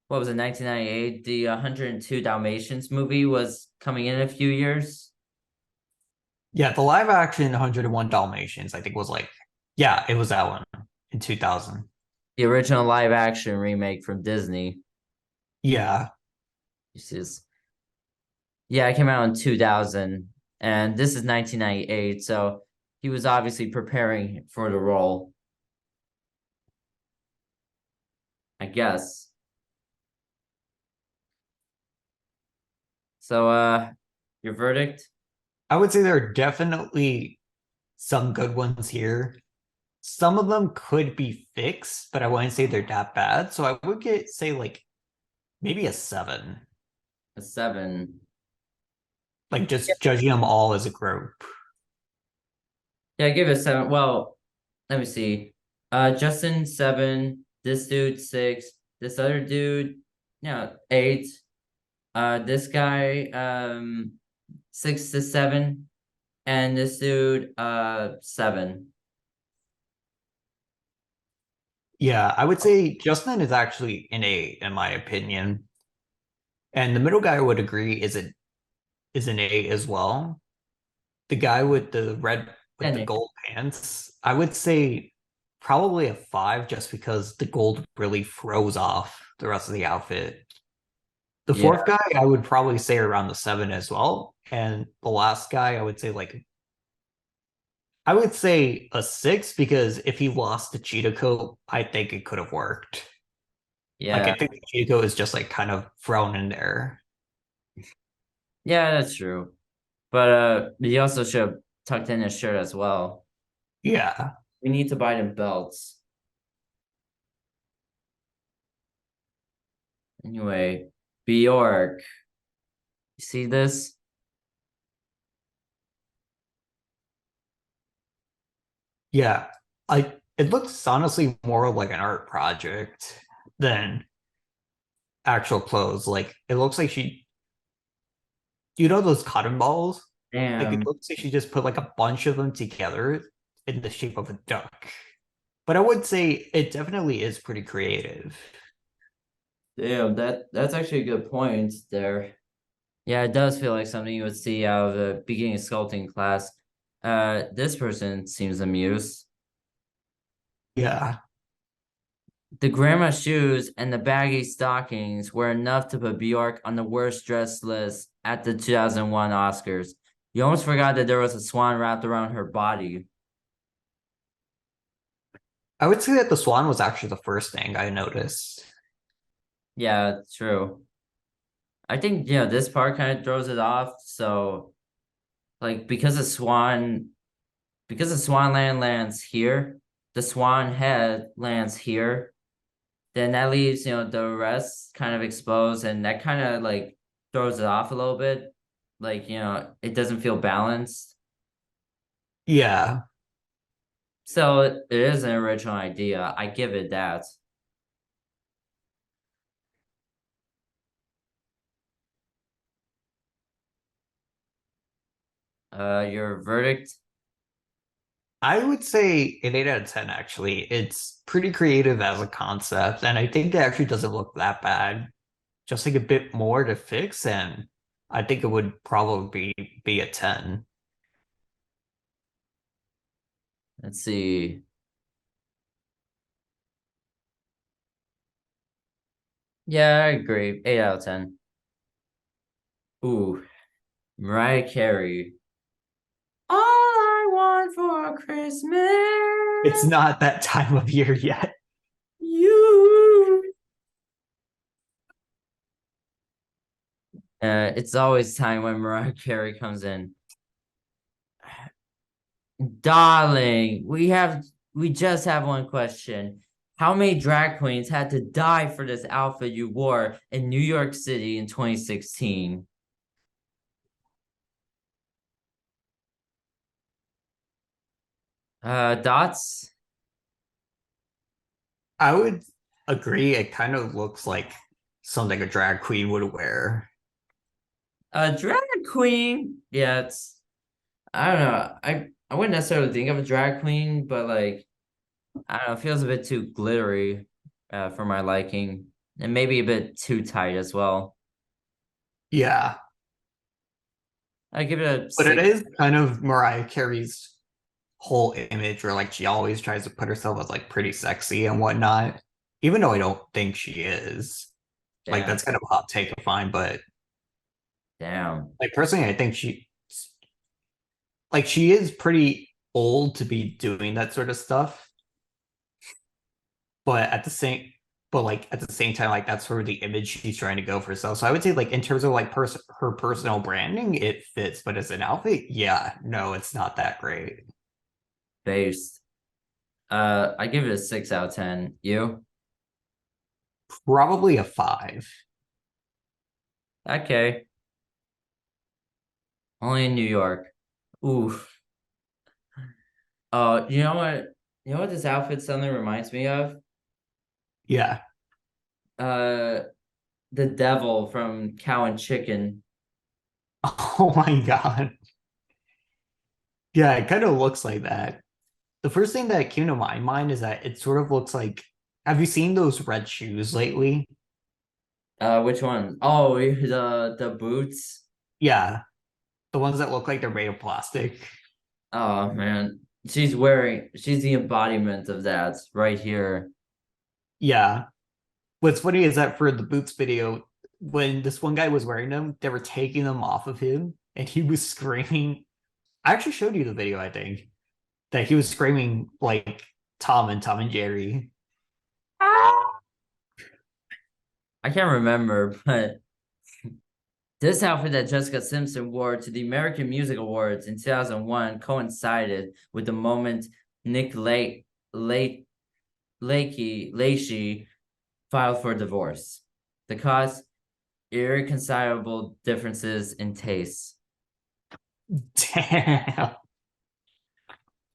What was it? 1998? The 102 Dalmatians movie was coming in a few years. Yeah, the live action 101 Dalmatians, I think was like, yeah, it was that one in 2000. The original live action remake from Disney. Yeah. This is Yeah, it came out in 2000, and this is 1998, so he was obviously preparing for the role, I guess. So your verdict? I would say there are definitely some good ones here. Some of them could be fixed, but I wouldn't say they're that bad. So I would get say like maybe a 7. A 7. Like just judging them all as a group. Yeah, give it a 7. Well, let me see. Justin 7, this dude 6, this other dude, 8. This guy 6 to 7, and this dude 7. Yeah, I would say Justin is actually an 8 in my opinion. And the middle guy would agree is an 8 as well. The guy with the red with the Any. gold pants, I would say probably a 5 just because the gold really throws off the rest of the outfit. The Yeah, fourth guy, I would probably say around the 7 as well. And the last guy, I would say a 6 because if he lost the cheetah coat, I think it could have worked. Like yeah, I think the cheetah coat is just like kind of thrown in there. yeah, that's true. But he also should have tucked in his shirt as well. Yeah. We need to buy them belts. Anyway, Bjork. You see this? Yeah. I it looks honestly more like an art project than actual clothes. Like it looks like you know those cotton balls? Like it Damn. looks like she just put like a bunch of them together in the shape of a duck. But I would say it definitely is pretty creative. Damn, that's actually a good point there. Yeah, it does feel like something you would see out of a beginning sculpting class. This person seems amused. Yeah. The grandma shoes and the baggy stockings were enough to put Bjork on the worst dressed list at the 2001 Oscars. You almost forgot that there was a swan wrapped around her body. I would say that the swan was actually the first thing I noticed. Yeah, true. I think, this part kind of throws it off. So, like, because the swan land lands here, the swan head lands here, then that leaves, the rest kind of exposed, and that kind of like throws it off a little bit. Like, it doesn't feel balanced. Yeah. So it is an original idea. I give it that. Your verdict? I would say an 8 out of 10 actually. It's pretty creative as a concept, and I think it actually doesn't look that bad. Just like a bit more to fix, and I think it would probably be a 10. Let's see. Yeah, I agree. 8 out of 10. Ooh, Mariah Carey. All I want for It's Christmas, not that time of year yet. you. It's always time when Mariah Carey comes in. Darling, we just have one question. How many drag queens had to die for this outfit you wore in New York City in 2016? Dots? I would agree. It kind of looks like something a drag queen would wear. A drag queen? Yeah, I don't know. I wouldn't necessarily think of a drag queen, but like I don't know, it feels a bit too glittery for my liking. And maybe a bit too tight as well. Yeah, I give it a but it 6. is kind of Mariah Carey's whole image where like she always tries to put herself as like pretty sexy and whatnot. Even though I don't think she is. Like Damn, that's kind of a hot take of mine, but damn. like personally, I think she is pretty old to be doing that sort of stuff. But at the same time, like that's sort of the image she's trying to go for herself. So I would say like in terms of like her personal branding, it fits, but as an outfit, yeah, no, it's not that great. Based. I give it a 6 out of 10. You? Probably a 5. Okay. Only in New York. Oof. Oh, you know what? You know what this outfit suddenly reminds me of? Yeah. Uh, the devil from Cow and Chicken. Oh my God. Yeah, it kind of looks like that. The first thing that came to my mind is that it sort of looks like, have you seen those red shoes lately? Which one? Oh, the boots. Yeah, the ones that look like they're made of plastic. Oh man, she's the embodiment of that right here. Yeah. What's funny is that for the boots video, when this one guy was wearing them, they were taking them off of him and he was screaming. I actually showed you the video, I think, that he was screaming like Tom and Tom and Jerry. I can't remember, but this outfit that Jessica Simpson wore to the American Music Awards in 2001 coincided with the moment Nick Lachey filed for divorce. The cause irreconcilable differences in tastes. Damn,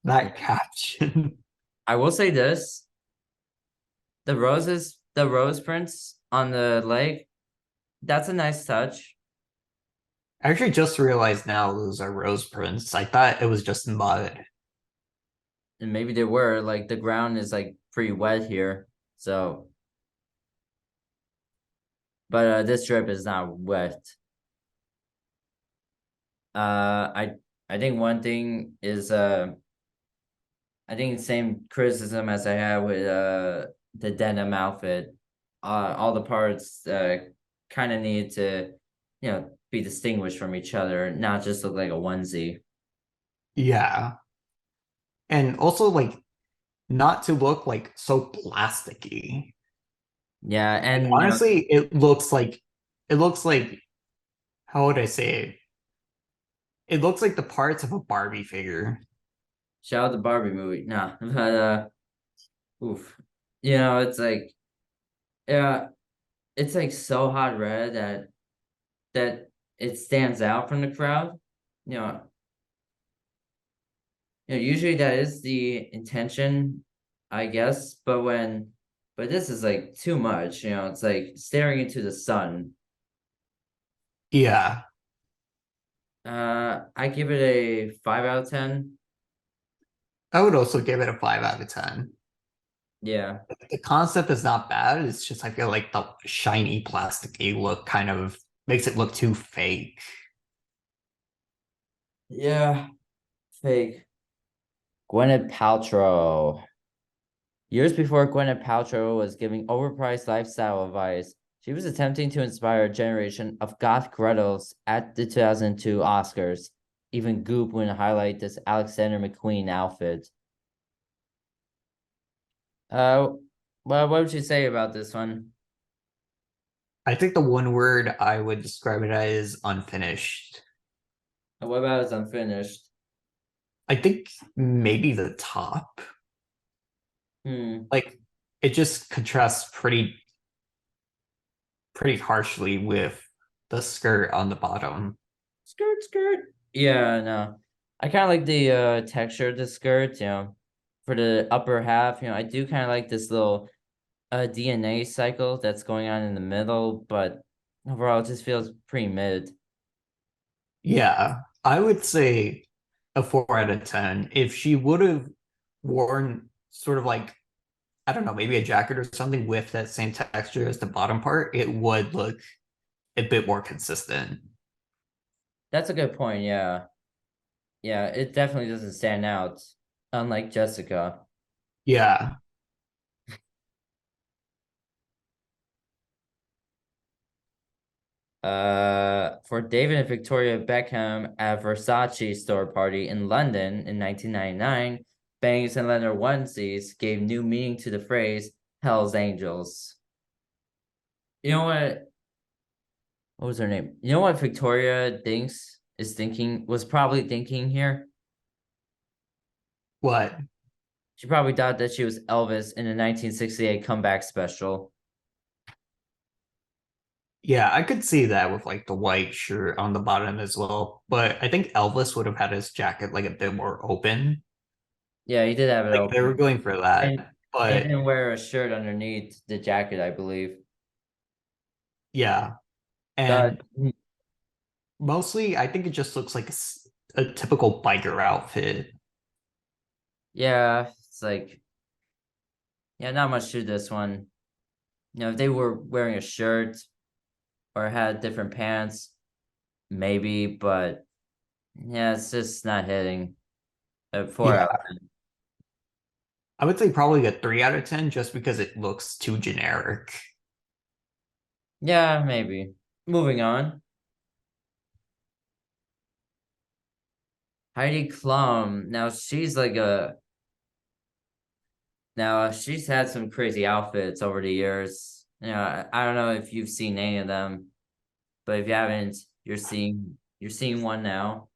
that caption. I will say this: the rose prints on the leg, that's a nice touch. I actually just realized now those are rose prints. I thought it was just mud. And maybe they were like the ground is like pretty wet here, so but this strip is not wet. I think one thing is I think the same criticism as I had with the denim outfit. All the parts kind of need to, be distinguished from each other, not just look like a onesie. Yeah. And also like not to look like so plasticky. Yeah, Like, and honestly, it looks like how would I say it? It looks like the parts of a Barbie figure. shout out the Barbie movie. Nah, but oof, it's like yeah, it's like so hot red that it stands out from the crowd. You know, usually that is the intention, I guess, but this is like too much, it's like staring into the sun. Yeah. I give it a 5 out of 10. I would also give it a 5 out of 10. Yeah. The concept is not bad. It's just I feel like the shiny plasticky look kind of makes it look too fake. Yeah. Fake. Gwyneth Paltrow. Years before Gwyneth Paltrow was giving overpriced lifestyle advice, she was attempting to inspire a generation of goth Grettles at the 2002 Oscars. Even Goop wouldn't highlight this Alexander McQueen outfit. Uh, well, what would you say about this one? I think the one word I would describe it as is unfinished. What about it's unfinished? I think maybe the top. Hmm. Like it just contrasts pretty harshly with the skirt on the bottom. Skirt, skirt. Yeah, no. I kind of like the texture of the skirt, for the upper half, I do kind of like this little DNA cycle that's going on in the middle, but overall it just feels pretty mid. Yeah, I would say a 4 out of 10. If she would have worn sort of like, I don't know, maybe a jacket or something with that same texture as the bottom part, it would look a bit more consistent. That's a good point, yeah. Yeah, it definitely doesn't stand out, unlike Jessica. Yeah, For David and Victoria Beckham at Versace store party in London in 1999, bangs and leather onesies gave new meaning to the phrase Hell's Angels. You know what was her name? You know what Victoria was probably thinking here? what? She probably thought that she was Elvis in the 1968 comeback special. Yeah, I could see that with like the white shirt on the bottom as well. But I think Elvis would have had his jacket like a bit more open. Yeah, he did have it Like they were open. going for And that. and But didn't wear a shirt underneath the jacket, I believe. yeah, But and mostly I think it just looks like a typical biker outfit. yeah, it's like, yeah, not much to this one. If they were wearing a shirt or had different pants, maybe, but yeah, it's just not hitting. 4 Yeah, out. I would say probably a 3 out of 10 just because it looks too generic. Yeah, maybe. Moving on. Heidi Klum. Now she's had some crazy outfits over the years. I don't know if you've seen any of them, but if you haven't, you're seeing one now.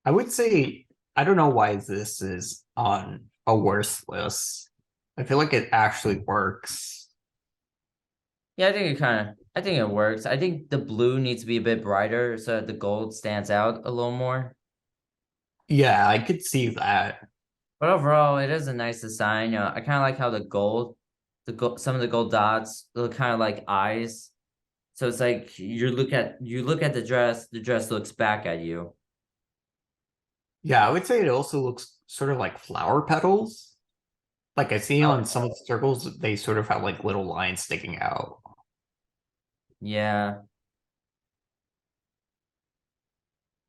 I would say I don't know why this is on a worse list. I feel like it actually works. Yeah, I think it works. I think the blue needs to be a bit brighter so that the gold stands out a little more. Yeah, I could see that. But overall, it is a nice design. I kind of like how some of the gold dots look kind of like eyes. So it's like you look at the dress looks back at you. Yeah, I would say it also looks sort of like flower petals. Like I see Oh, on some of the circles, they sort of have like little lines sticking out. yeah.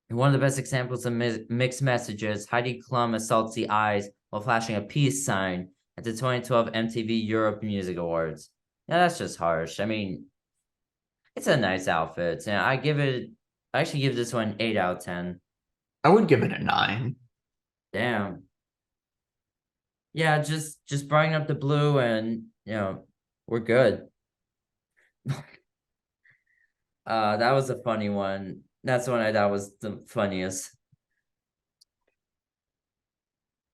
One of the best examples of mixed messages, Heidi Klum assaults the eyes while flashing a peace sign at the 2012 MTV Europe Music Awards. Yeah, that's just harsh. I mean, it's a nice outfit. Yeah, I actually give this one 8 out of 10. I would give it a 9. Damn. Yeah, just brighten up the blue and, we're good. That was a funny one. That's the one I thought was the funniest.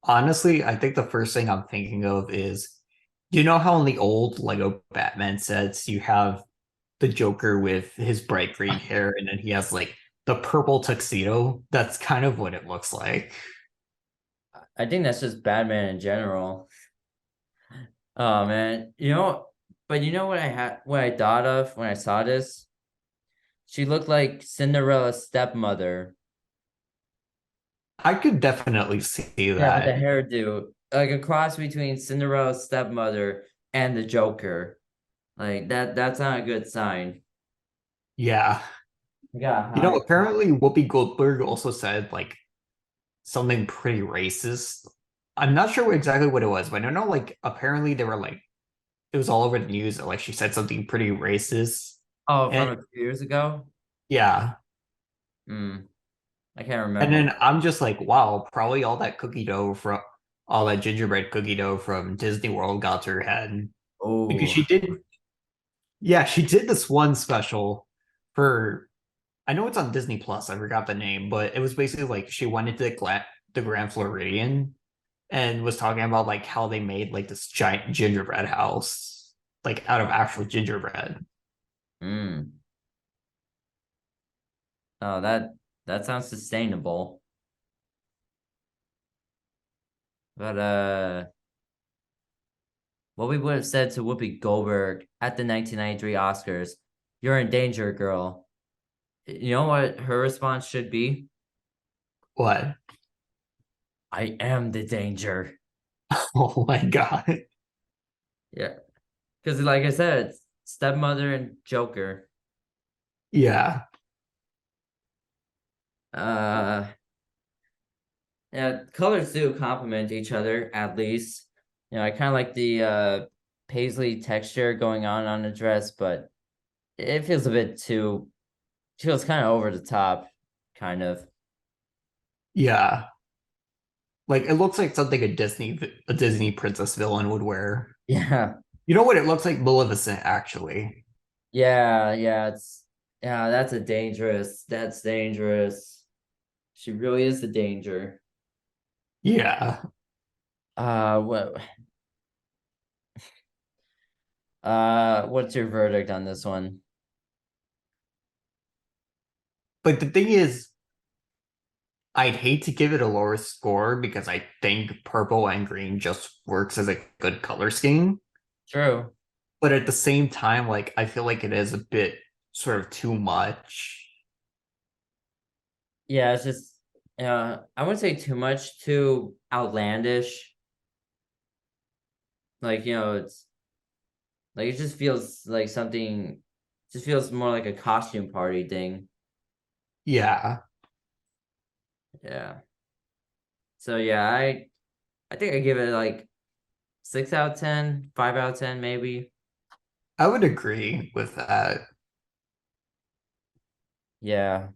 Honestly, I think the first thing I'm thinking of is, you know how in the old Lego Batman sets you have the Joker with his bright green hair and then he has like the purple tuxedo? That's kind of what it looks like. I think that's just Batman in general. Oh man, but you know what I thought of when I saw this? She looked like Cinderella's stepmother. I could definitely see Yeah, with the that. hairdo, like a cross between Cinderella's stepmother and the Joker. Like that's not a good sign. Yeah. Yeah, You know, apparently Whoopi Goldberg also said like something pretty racist. I'm not sure exactly what it was, but I know like apparently they were like it was all over the news that like she said something pretty racist. oh, And from a few years ago. yeah. Hmm, I can't And remember. then I'm just like, wow, probably all that gingerbread cookie dough from Disney World got to her head. Because Oh, she did, yeah, she did this one special for, I know it's on Disney Plus, I forgot the name, but it was basically like she went into the Grand Floridian and was talking about like how they made like this giant gingerbread house, like out of actual gingerbread. hmm. Oh, that sounds sustainable. But what we would have said to Whoopi Goldberg at the 1993 Oscars, "You're in danger, girl." You know what her response should be? What? I am the danger. Oh my God. Yeah, because like I said, it's stepmother and Joker. Yeah. Uh, yeah, colors do complement each other at least. I kind of like the paisley texture going on the dress, but it feels a bit too feels kind of over the top, kind of. Yeah. Like it looks like something a Disney princess villain would wear. Yeah. You know what? It looks like Maleficent actually. Yeah, that's dangerous. She really is the danger. Yeah. What what's your verdict on this one? But the thing is, I'd hate to give it a lower score because I think purple and green just works as a good color scheme. True. But at the same time, like I feel like it is a bit sort of too much. Yeah, it's just I wouldn't say too much, too outlandish. Like, it's like it just feels like something just feels more like a costume party thing. Yeah. Yeah. So yeah, I think I give it like 6 out of 10, 5 out of 10 maybe. I would agree with that. Yeah.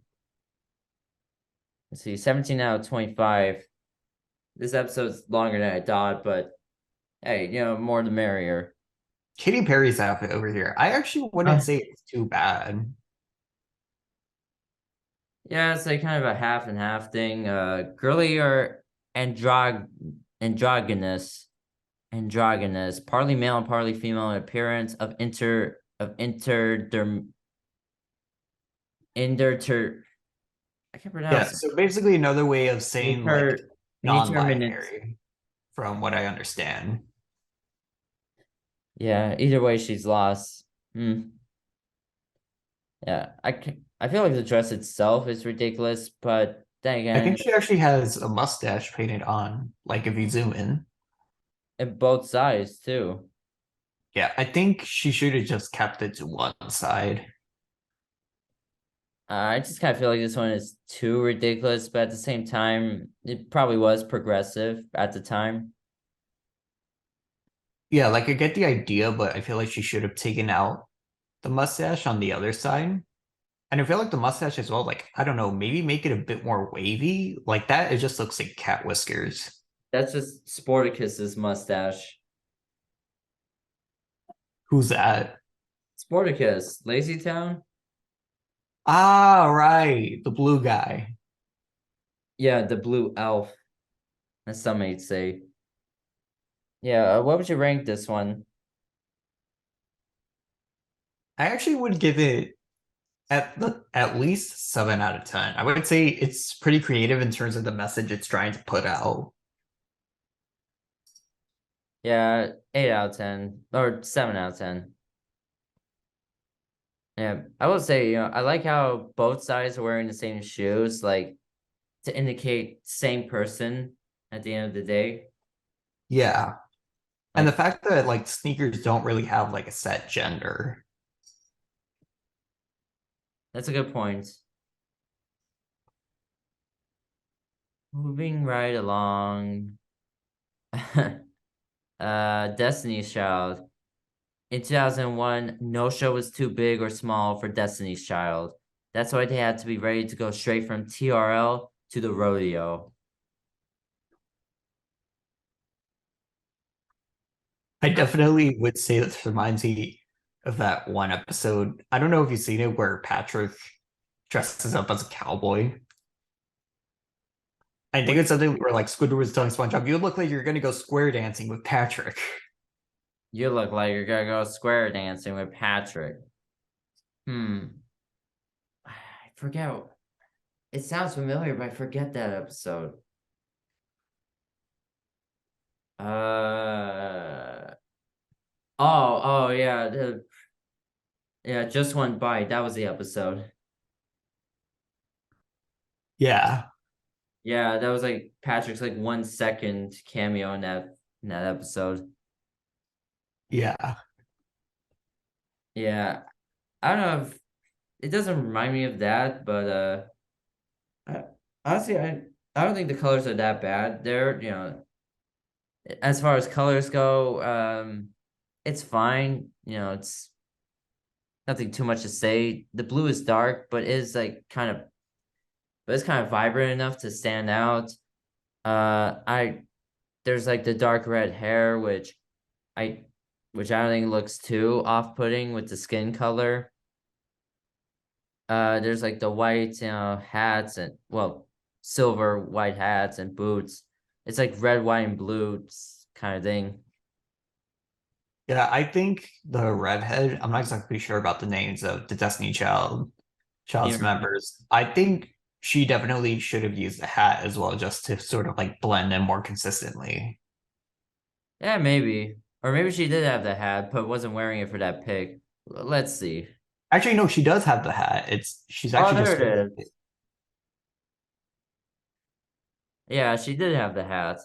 Let's see, 17 out of 25. This episode's longer than I thought, but hey, more the merrier. Katy Perry's outfit over here, I actually wouldn't Uh, say it's too bad. yeah, it's like kind of a half and half thing. Girly or androgynous, androgynous, partly male and partly female in appearance of inter I can't Yeah, pronounce it. so basically another way of saying like Indeterminate. non-binary, from what I understand. Yeah, either way, she's lost. Hmm. Yeah, I feel like the dress itself is ridiculous, but then I again, think she actually has a mustache painted on, like if you zoom in. in both sides too. Yeah, I think she should have just kept it to one side. I just kind of feel like this one is too ridiculous, but at the same time, it probably was progressive at the time. Yeah, like I get the idea, but I feel like she should have taken out the mustache on the other side. And I feel like the mustache as well, like, I don't know, maybe make it a bit more wavy. Like that, it just looks like cat whiskers. That's just Sporticus's mustache. Who's that? Sporticus, Lazy Town? Ah, right, the blue guy. Yeah, the blue elf, as some might say. Yeah, what would you rank this one? I actually would give it at least 7 out of 10. I would say it's pretty creative in terms of the message it's trying to put out. Yeah, 8 out of 10 or 7 out of 10. Yeah, I will say, I like how both sides are wearing the same shoes, like to indicate same person at the end of the day. Yeah. And the Like, fact that like sneakers don't really have like a set gender. that's a good point. Moving right along. Destiny's Child. In 2001, no show was too big or small for Destiny's Child. That's why they had to be ready to go straight from TRL to the rodeo. I definitely would say that this reminds me of that one episode. I don't know if you've seen it where Patrick dresses up as a cowboy. I think What it's something where like Squidward was telling SpongeBob, "You look like you're gonna go square dancing with Patrick." you look like you're gonna go square dancing with Patrick. Hmm. I forget. It sounds familiar, but I forget that episode. Uh oh yeah, yeah, just one bite. That was the episode. Yeah, Yeah, that was like Patrick's like 1 second cameo in that episode. yeah. Yeah, I don't know if it doesn't remind me of that, but I, honestly, I don't think the colors are that bad. They're as far as colors go, it's fine. It's nothing too much to say. The blue is dark, but it's kind of vibrant enough to stand out. I There's like the dark red hair, I which I don't think looks too off-putting with the skin color. There's like the white, hats and silver white hats and boots. It's like red, white, and blue kind of thing. Yeah, I think the redhead, I'm not exactly sure about the names of the Child's Yeah, members. I think she definitely should have used the hat as well, just to sort of like blend in more consistently. yeah, maybe, or maybe she did have the hat, but wasn't wearing it for that pic. Let's see. Actually, no, she does have the hat. She's Oh, actually there just it is. Yeah, she did have the hat.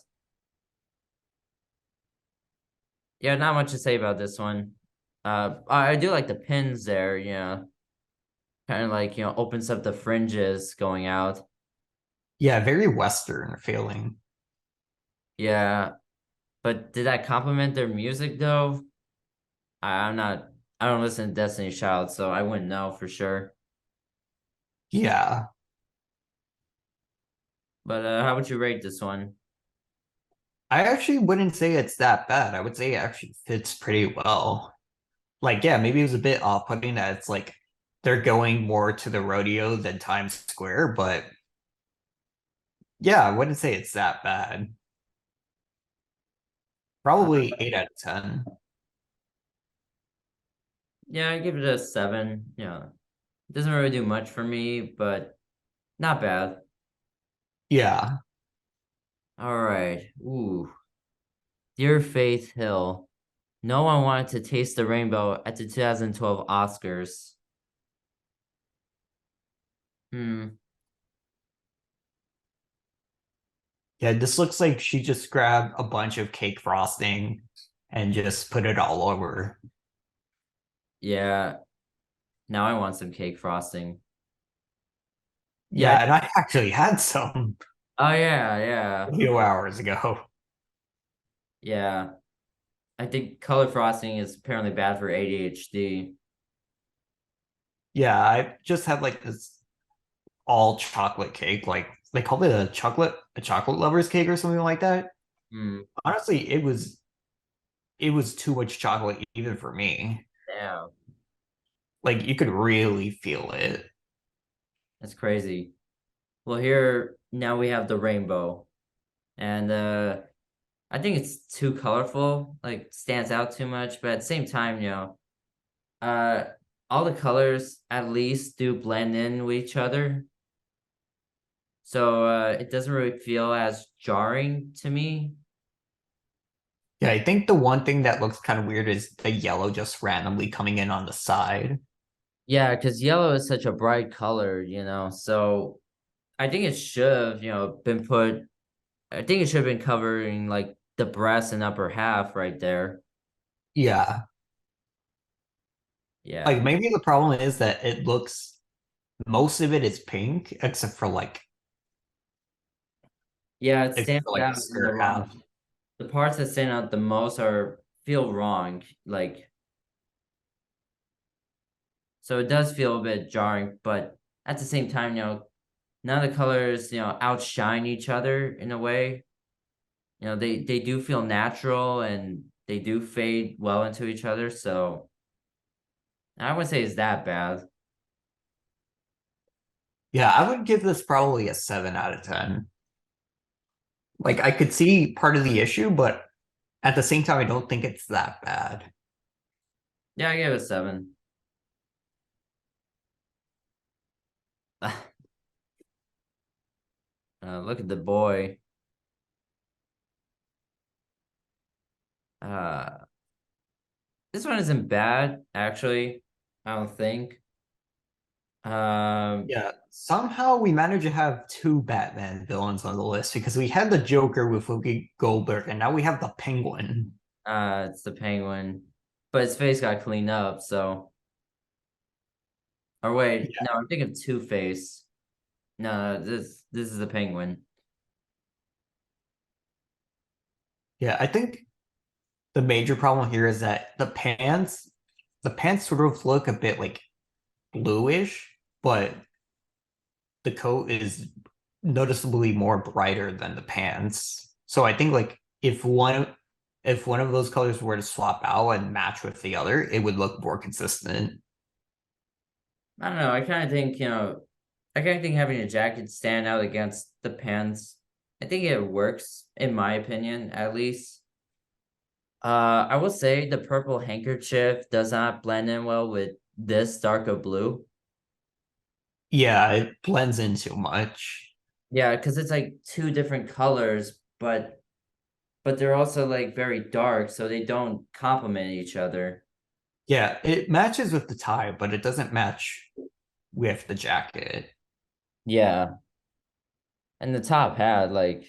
Yeah, not much to say about this one. I do like the pins there. Kind of like opens up the fringes going out. Yeah, very Western feeling. Yeah, but did that compliment their music though? I'm not. I don't listen to Destiny's Child, so I wouldn't know for sure. Yeah. But how would you rate this one? I actually wouldn't say it's that bad. I would say it actually fits pretty well. Like, yeah, maybe it was a bit off-putting that it's like they're going more to the rodeo than Times Square, but yeah, I wouldn't say it's that bad. Uh, Probably 8 out of 10. yeah, I give it a 7. Yeah, it doesn't really do much for me, but not bad. Yeah. All right. Ooh, Dear Faith Hill. No one wanted to taste the rainbow at the 2012 Oscars. Hmm. Yeah, this looks like she just grabbed a bunch of cake frosting and just put it all over. Yeah. Now I want some cake frosting. Yeah. Yeah, and I actually had some Oh yeah. a Yeah. few hours ago. Yeah. I think color frosting is apparently bad for ADHD. Yeah, I just had like this all chocolate cake. Like they called it a chocolate lover's cake or something like that. Hmm. Honestly, it was too much chocolate even for me. Damn. Like you could really feel it. That's crazy. Well, here now we have the rainbow. And I think it's too colorful, like stands out too much, but at the same time, uh all the colors at least do blend in with each other. So it doesn't really feel as jarring to me. Yeah, I think the one thing that looks kind of weird is the yellow just randomly coming in on the side. Yeah, because yellow is such a bright color, so I think it should have, been put, I think it should have been covering like the breast and upper half right there. Yeah. Like Yeah. maybe the problem is that it looks most of it is pink except for Yeah, it stands the out in the skirt wrong. half. The parts that stand out the most are feel wrong. Like, so it does feel a bit jarring, but at the same time, none of the colors, outshine each other in a way. They do feel natural and they do fade well into each other. So I wouldn't say it's that bad. Yeah, I would give this probably a 7 out of 10. Like I could see part of the issue, but at the same time, I don't think it's that bad. Yeah, I give it a 7. Look at the boy. Uh, this one isn't bad, actually. I don't think. Um, Yeah, somehow we managed to have two Batman villains on the list because we had the Joker with Whoopi Goldberg, and now we have the Penguin. it's the penguin, but his face got cleaned up. So, or wait, Yeah, no, I'm thinking of Two Face. No, this is the penguin. yeah. I think the major problem here is that the pants sort of look a bit like bluish, but the coat is noticeably more brighter than the pants. So I think like if one of those colors were to swap out and match with the other, it would look more consistent. I don't know. I kind of think having a jacket stand out against the pants. I think it works, in my opinion, at least. I will say the purple handkerchief does not blend in well with this darker blue. Yeah, it blends in too much. Yeah, because it's like two different colors, but they're also like very dark, so they don't complement each other. Yeah, it matches with the tie, but it doesn't match with the jacket. Yeah, and the top hat, I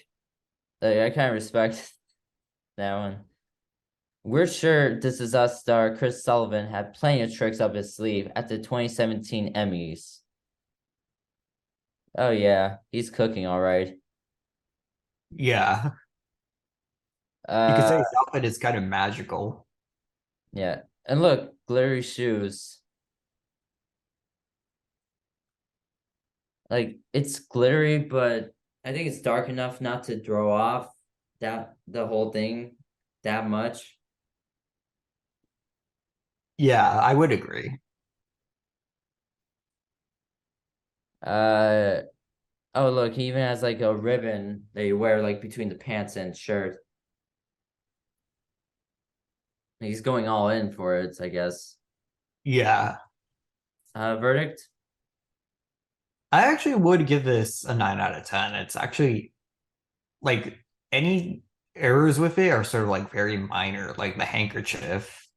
kind of respect that one. We're sure This Is Us star Chris Sullivan had plenty of tricks up his sleeve at the 2017 Emmys. Oh yeah, he's cooking all right. Yeah. You could Uh, say his outfit is kind of magical. yeah. And look, glittery shoes. Like it's glittery, but I think it's dark enough not to throw off that the whole thing that much. Yeah, I would agree. Uh oh, look, he even has like a ribbon that you wear like between the pants and shirt. He's going all in for it, I guess. Yeah. Verdict? I actually would give this a 9 out of 10. It's actually like any errors with it are sort of like very minor, like the handkerchief.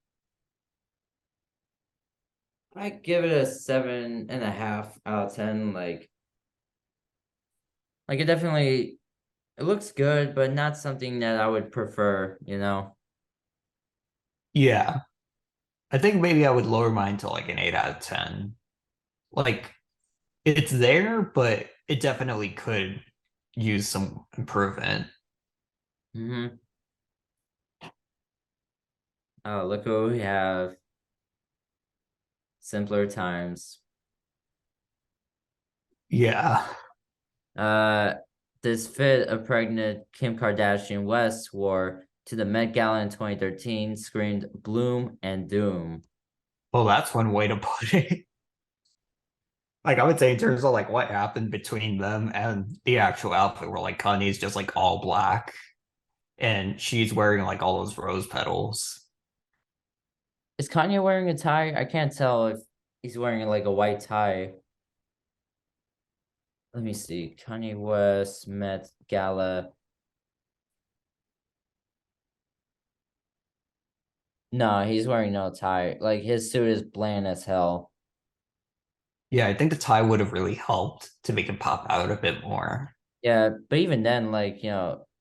I give it a 7.5 out of 10. Like it definitely it looks good, but not something that I would prefer, you know. Yeah. I think maybe I would lower mine to like an 8 out of 10. Like it's there, but it definitely could use some improvement. Mm-hmm. Oh, look what we have. Simpler times. Yeah. Uh, this fit a pregnant Kim Kardashian West wore to the Met Gala in 2013 screamed bloom and doom. Well, that's one way to put it. Like I would say in terms of like what happened between them and the actual outfit where like Kanye's just like all black and she's wearing like all those rose petals. Is Kanye wearing a tie? I can't tell if he's wearing like a white tie. Let me see. Kanye West Met Gala. No, he's wearing no tie. Like his suit is bland as hell. Yeah, I think the tie would have really helped to make it pop out a bit more. Yeah, but even then, like,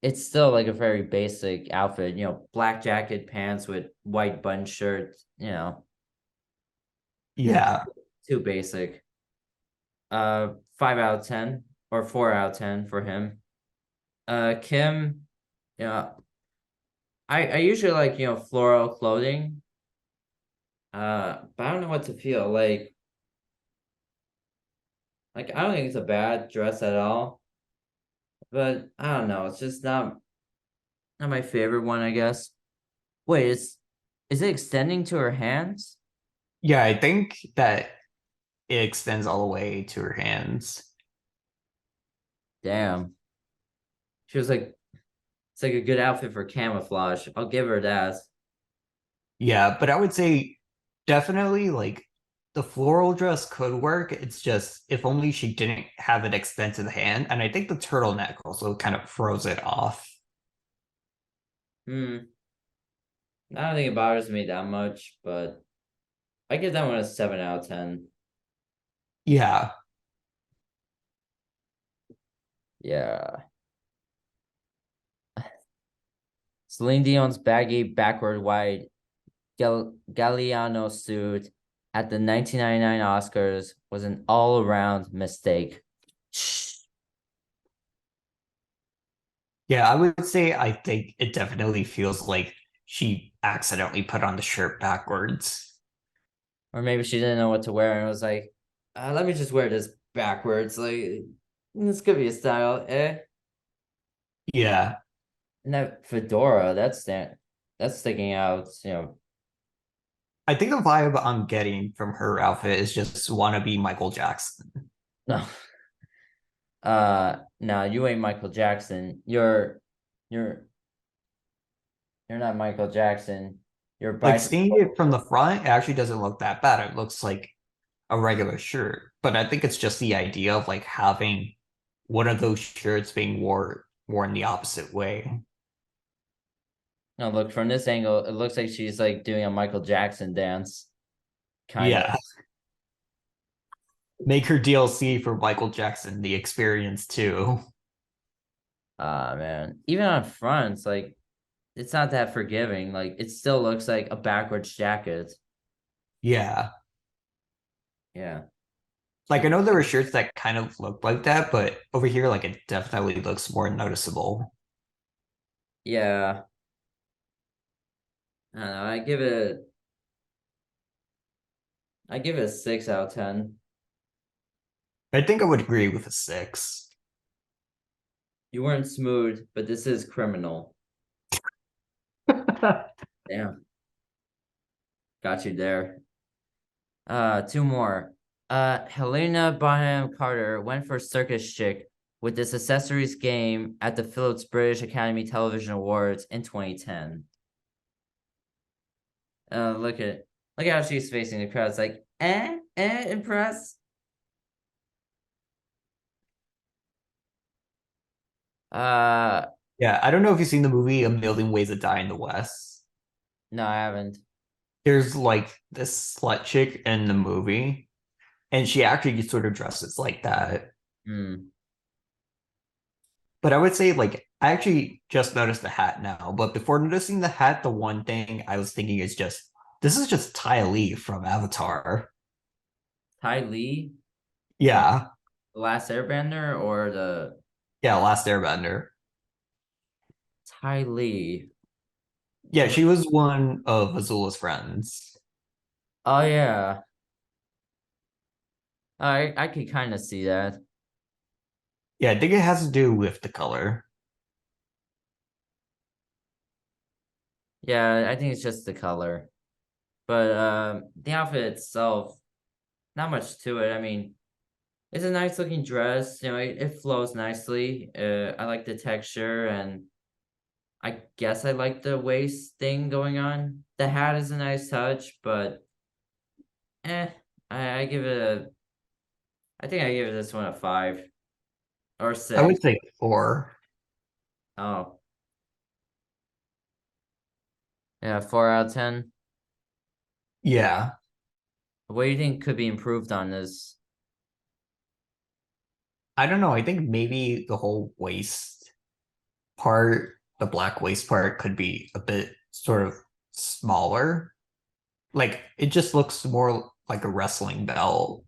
it's still like a very basic outfit, black jacket, pants with white button shirt, it's Yeah. too basic. 5 out of 10 or 4 out of 10 for him. Kim, yeah, I usually like, floral clothing. But I don't know what to feel like I don't think it's a bad dress at all, but I don't know, it's just not my favorite one, I guess. Wait, is it extending to her hands? Yeah, I think that it extends all the way to her hands. Damn. She was like, it's like a good outfit for camouflage. I'll give her that. Yeah, but I would say definitely like the floral dress could work. It's just if only she didn't have it extend to the hand. And I think the turtleneck also kind of throws it off. Hmm. I don't think it bothers me that much, but I give that one a 7 out of 10. Yeah. Yeah. Celine Dion's baggy backward white Galliano suit at the 1999 Oscars was an all-around mistake. Yeah, I would say I think it definitely feels like she accidentally put on the shirt backwards. Or maybe she didn't know what to wear and was like, let me just wear this backwards. Like, this could be a style, eh? Yeah. And that fedora, that's sticking out. I think the vibe I'm getting from her outfit is just wannabe Michael Jackson. No, no, you ain't Michael Jackson. You're you're not Michael Jackson. You're Like seeing bisexual. it from the front, it actually doesn't look that bad. It looks like a regular shirt. But I think it's just the idea of like having one of those shirts being worn the opposite way. No, look, from this angle, it looks like she's like doing a Michael Jackson dance, kind of. Yeah. Make her DLC for Michael Jackson, the experience too. Ah, man. Even on fronts, like it's not that forgiving. Like it still looks like a backwards jacket. Yeah. Yeah. Like I know there were shirts that kind of looked like that, but over here, like it definitely looks more noticeable. Yeah, I don't know. I give it a 6 out of 10. I think I would agree with a six. You weren't smooth, but this is criminal. Damn, got you there. Two more. Helena Bonham Carter went for Circus Chick with this accessories game at the Philips British Academy Television Awards in 2010. Look at how she's facing the crowd. It's like, impressed. Uh, Yeah, I don't know if you've seen the movie A Million Ways to Die in the West. no, I haven't. There's like this slut chick in the movie, and she actually sort of dresses like that. Hmm. But I would say like I actually just noticed the hat now. But before noticing the hat, the one thing I was thinking is just this is just Ty Lee from Avatar. Ty Lee from Yeah, The Last Airbender or the yeah, Last Airbender. Ty Lee? Yeah, What? she was one of Azula's friends. Oh yeah, I could kind of see that. Yeah, I think it has to do with the color. Yeah, I think it's just the color. But the outfit itself, not much to it. I mean, it's a nice looking dress. It flows nicely. I like the texture, and I guess I like the waist thing going on. The hat is a nice touch, but eh, I give it a. I think I give this one a 5 or 6. I would say four. Oh, yeah, 4 out of 10. Yeah. What do you think could be improved on this? I don't know. I think maybe the whole waist part, the black waist part, could be a bit sort of smaller. Like it just looks more like a wrestling belt.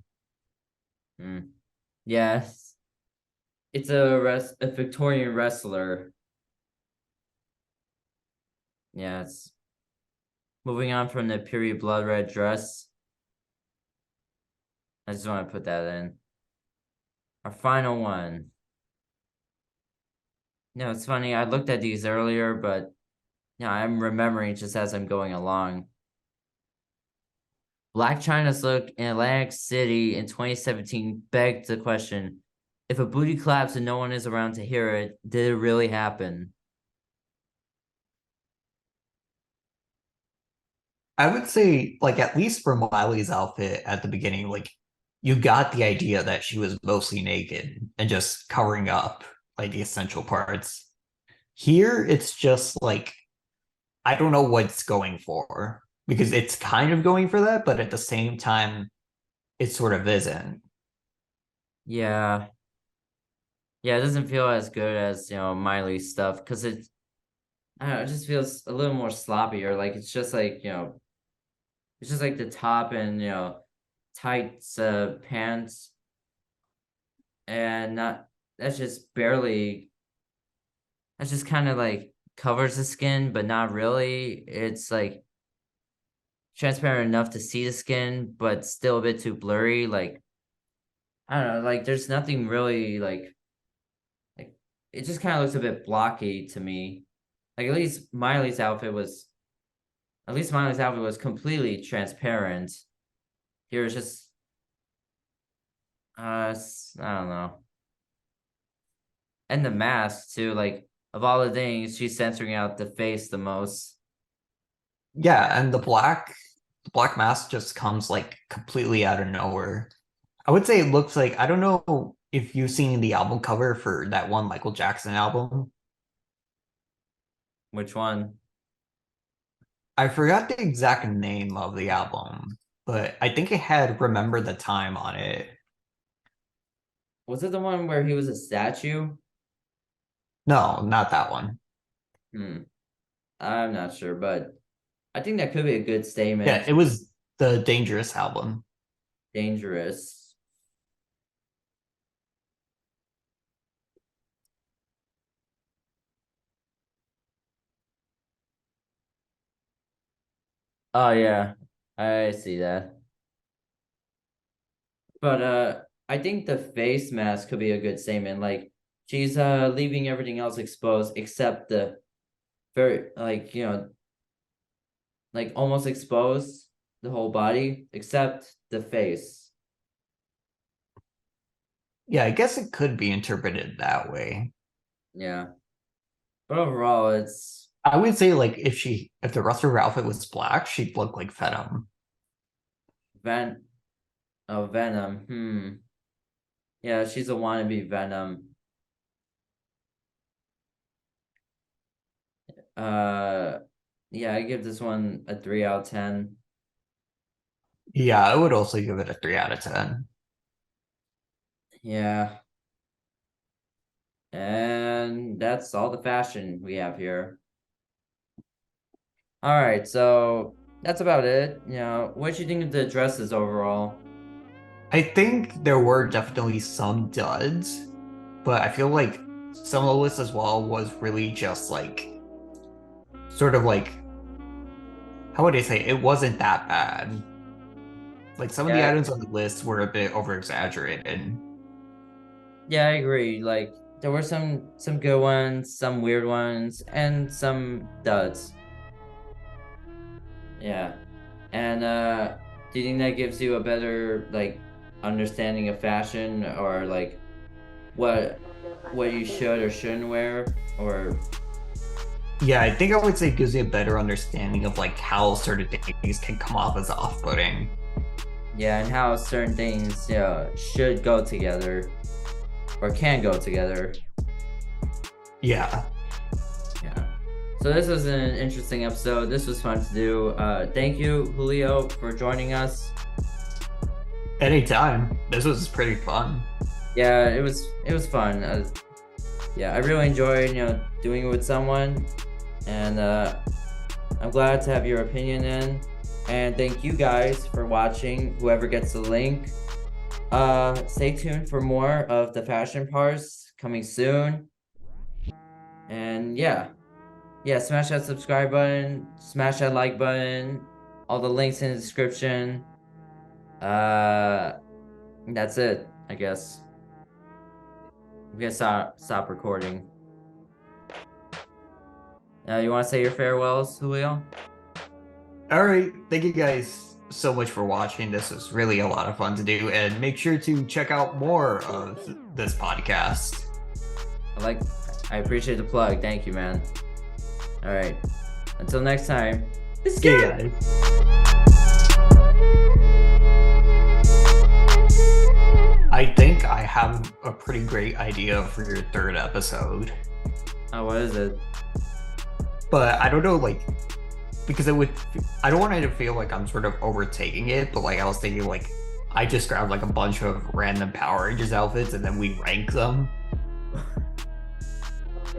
Hmm. Yes, it's a Victorian wrestler. Yes. Moving on from the period blood red dress. I just want to put that in. Our final one. It's funny. I looked at these earlier, but I'm remembering just as I'm going along. Black China's look in Atlantic City in 2017 begged the question, if a booty claps and no one is around to hear it, did it really happen? I would say, like, at least for Miley's outfit at the beginning, like, you got the idea that she was mostly naked and just covering up like the essential parts. Here, it's just like, I don't know what it's going for because it's kind of going for that, but at the same time, it sort of isn't. Yeah. Yeah, it doesn't feel as good as, Miley's stuff because I don't know, it just feels a little more sloppier. Like it's just like, it's just like the top and, tights pants and not that's just barely that's just kind of like covers the skin, but not really. It's like transparent enough to see the skin, but still a bit too blurry. Like I don't know, like there's nothing really like it just kind of looks a bit blocky to me. Like at least Miley's outfit was completely transparent. Here it's just I don't know. And the mask too, like of all the things, she's censoring out the face the most. Yeah, and the black mask just comes like completely out of nowhere. I would say it looks like I don't know if you've seen the album cover for that one Michael Jackson album. Which one? I forgot the exact name of the album, but I think it had Remember the Time on it. Was it the one where he was a statue? No, not that one. Hmm. I'm not sure, but I think that could be a good Yeah, statement. it was the Dangerous album. Dangerous. Oh yeah, I see that. But I think the face mask could be a good statement. Like she's leaving everything else exposed except the very like like almost exposed the whole body except the face. Yeah, I guess it could be interpreted that way. Yeah. But overall it's I would say like if the rest of her outfit was black, she'd look like Venom. Ven oh Venom. Yeah, she's a wannabe Venom. Uh yeah, I give this one a 3 out of 10. Yeah, I would also give it a 3 out of 10. Yeah. And that's all the fashion we have here. All right, so that's about it. What do you think of the dresses overall? I think there were definitely some duds, but I feel like some of the list as well was really just like sort of like how would I say it wasn't that bad. Like some of the Yeah, items on the list were a bit over exaggerated. yeah, I agree. Like there were some good ones, some weird ones, and some duds. Yeah. And do you think that gives you a better like understanding of fashion or like what you should or shouldn't wear or Yeah, I think I would say it gives you a better understanding of like how certain things can come off as off-putting. yeah, and how certain things should go together or can go together. Yeah. Yeah. So this was an interesting episode. This was fun to do. Thank you, Julio, for joining us. Anytime. This was pretty fun. Yeah, it was fun. Yeah, I really enjoyed doing it with someone, and I'm glad to have your opinion in. And thank you guys for watching. Whoever gets the link, stay tuned for more of the fashion Parz coming soon. And yeah, smash that subscribe button, smash that like button, all the links in the description. That's it, I guess. We can stop recording. You want to say your farewells, Julio? All right. Thank you guys so much for watching. This was really a lot of fun to do. And make sure to check out more of this podcast. I appreciate the plug. Thank you, man. All right. Until next time. See you guys. I think I have a pretty great idea for your third episode. Oh, what is it? But I don't know, like, because I don't want it to feel like I'm sort of overtaking it, but like I was thinking, like, I just grabbed like a bunch of random Power Rangers outfits and then we rank them.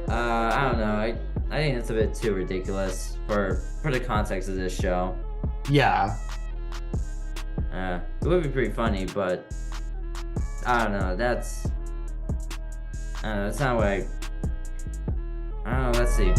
I don't know. I think it's a bit too ridiculous for the context of this show. Yeah. It would be pretty funny, but I don't know. That's not what I don't know. Let's see.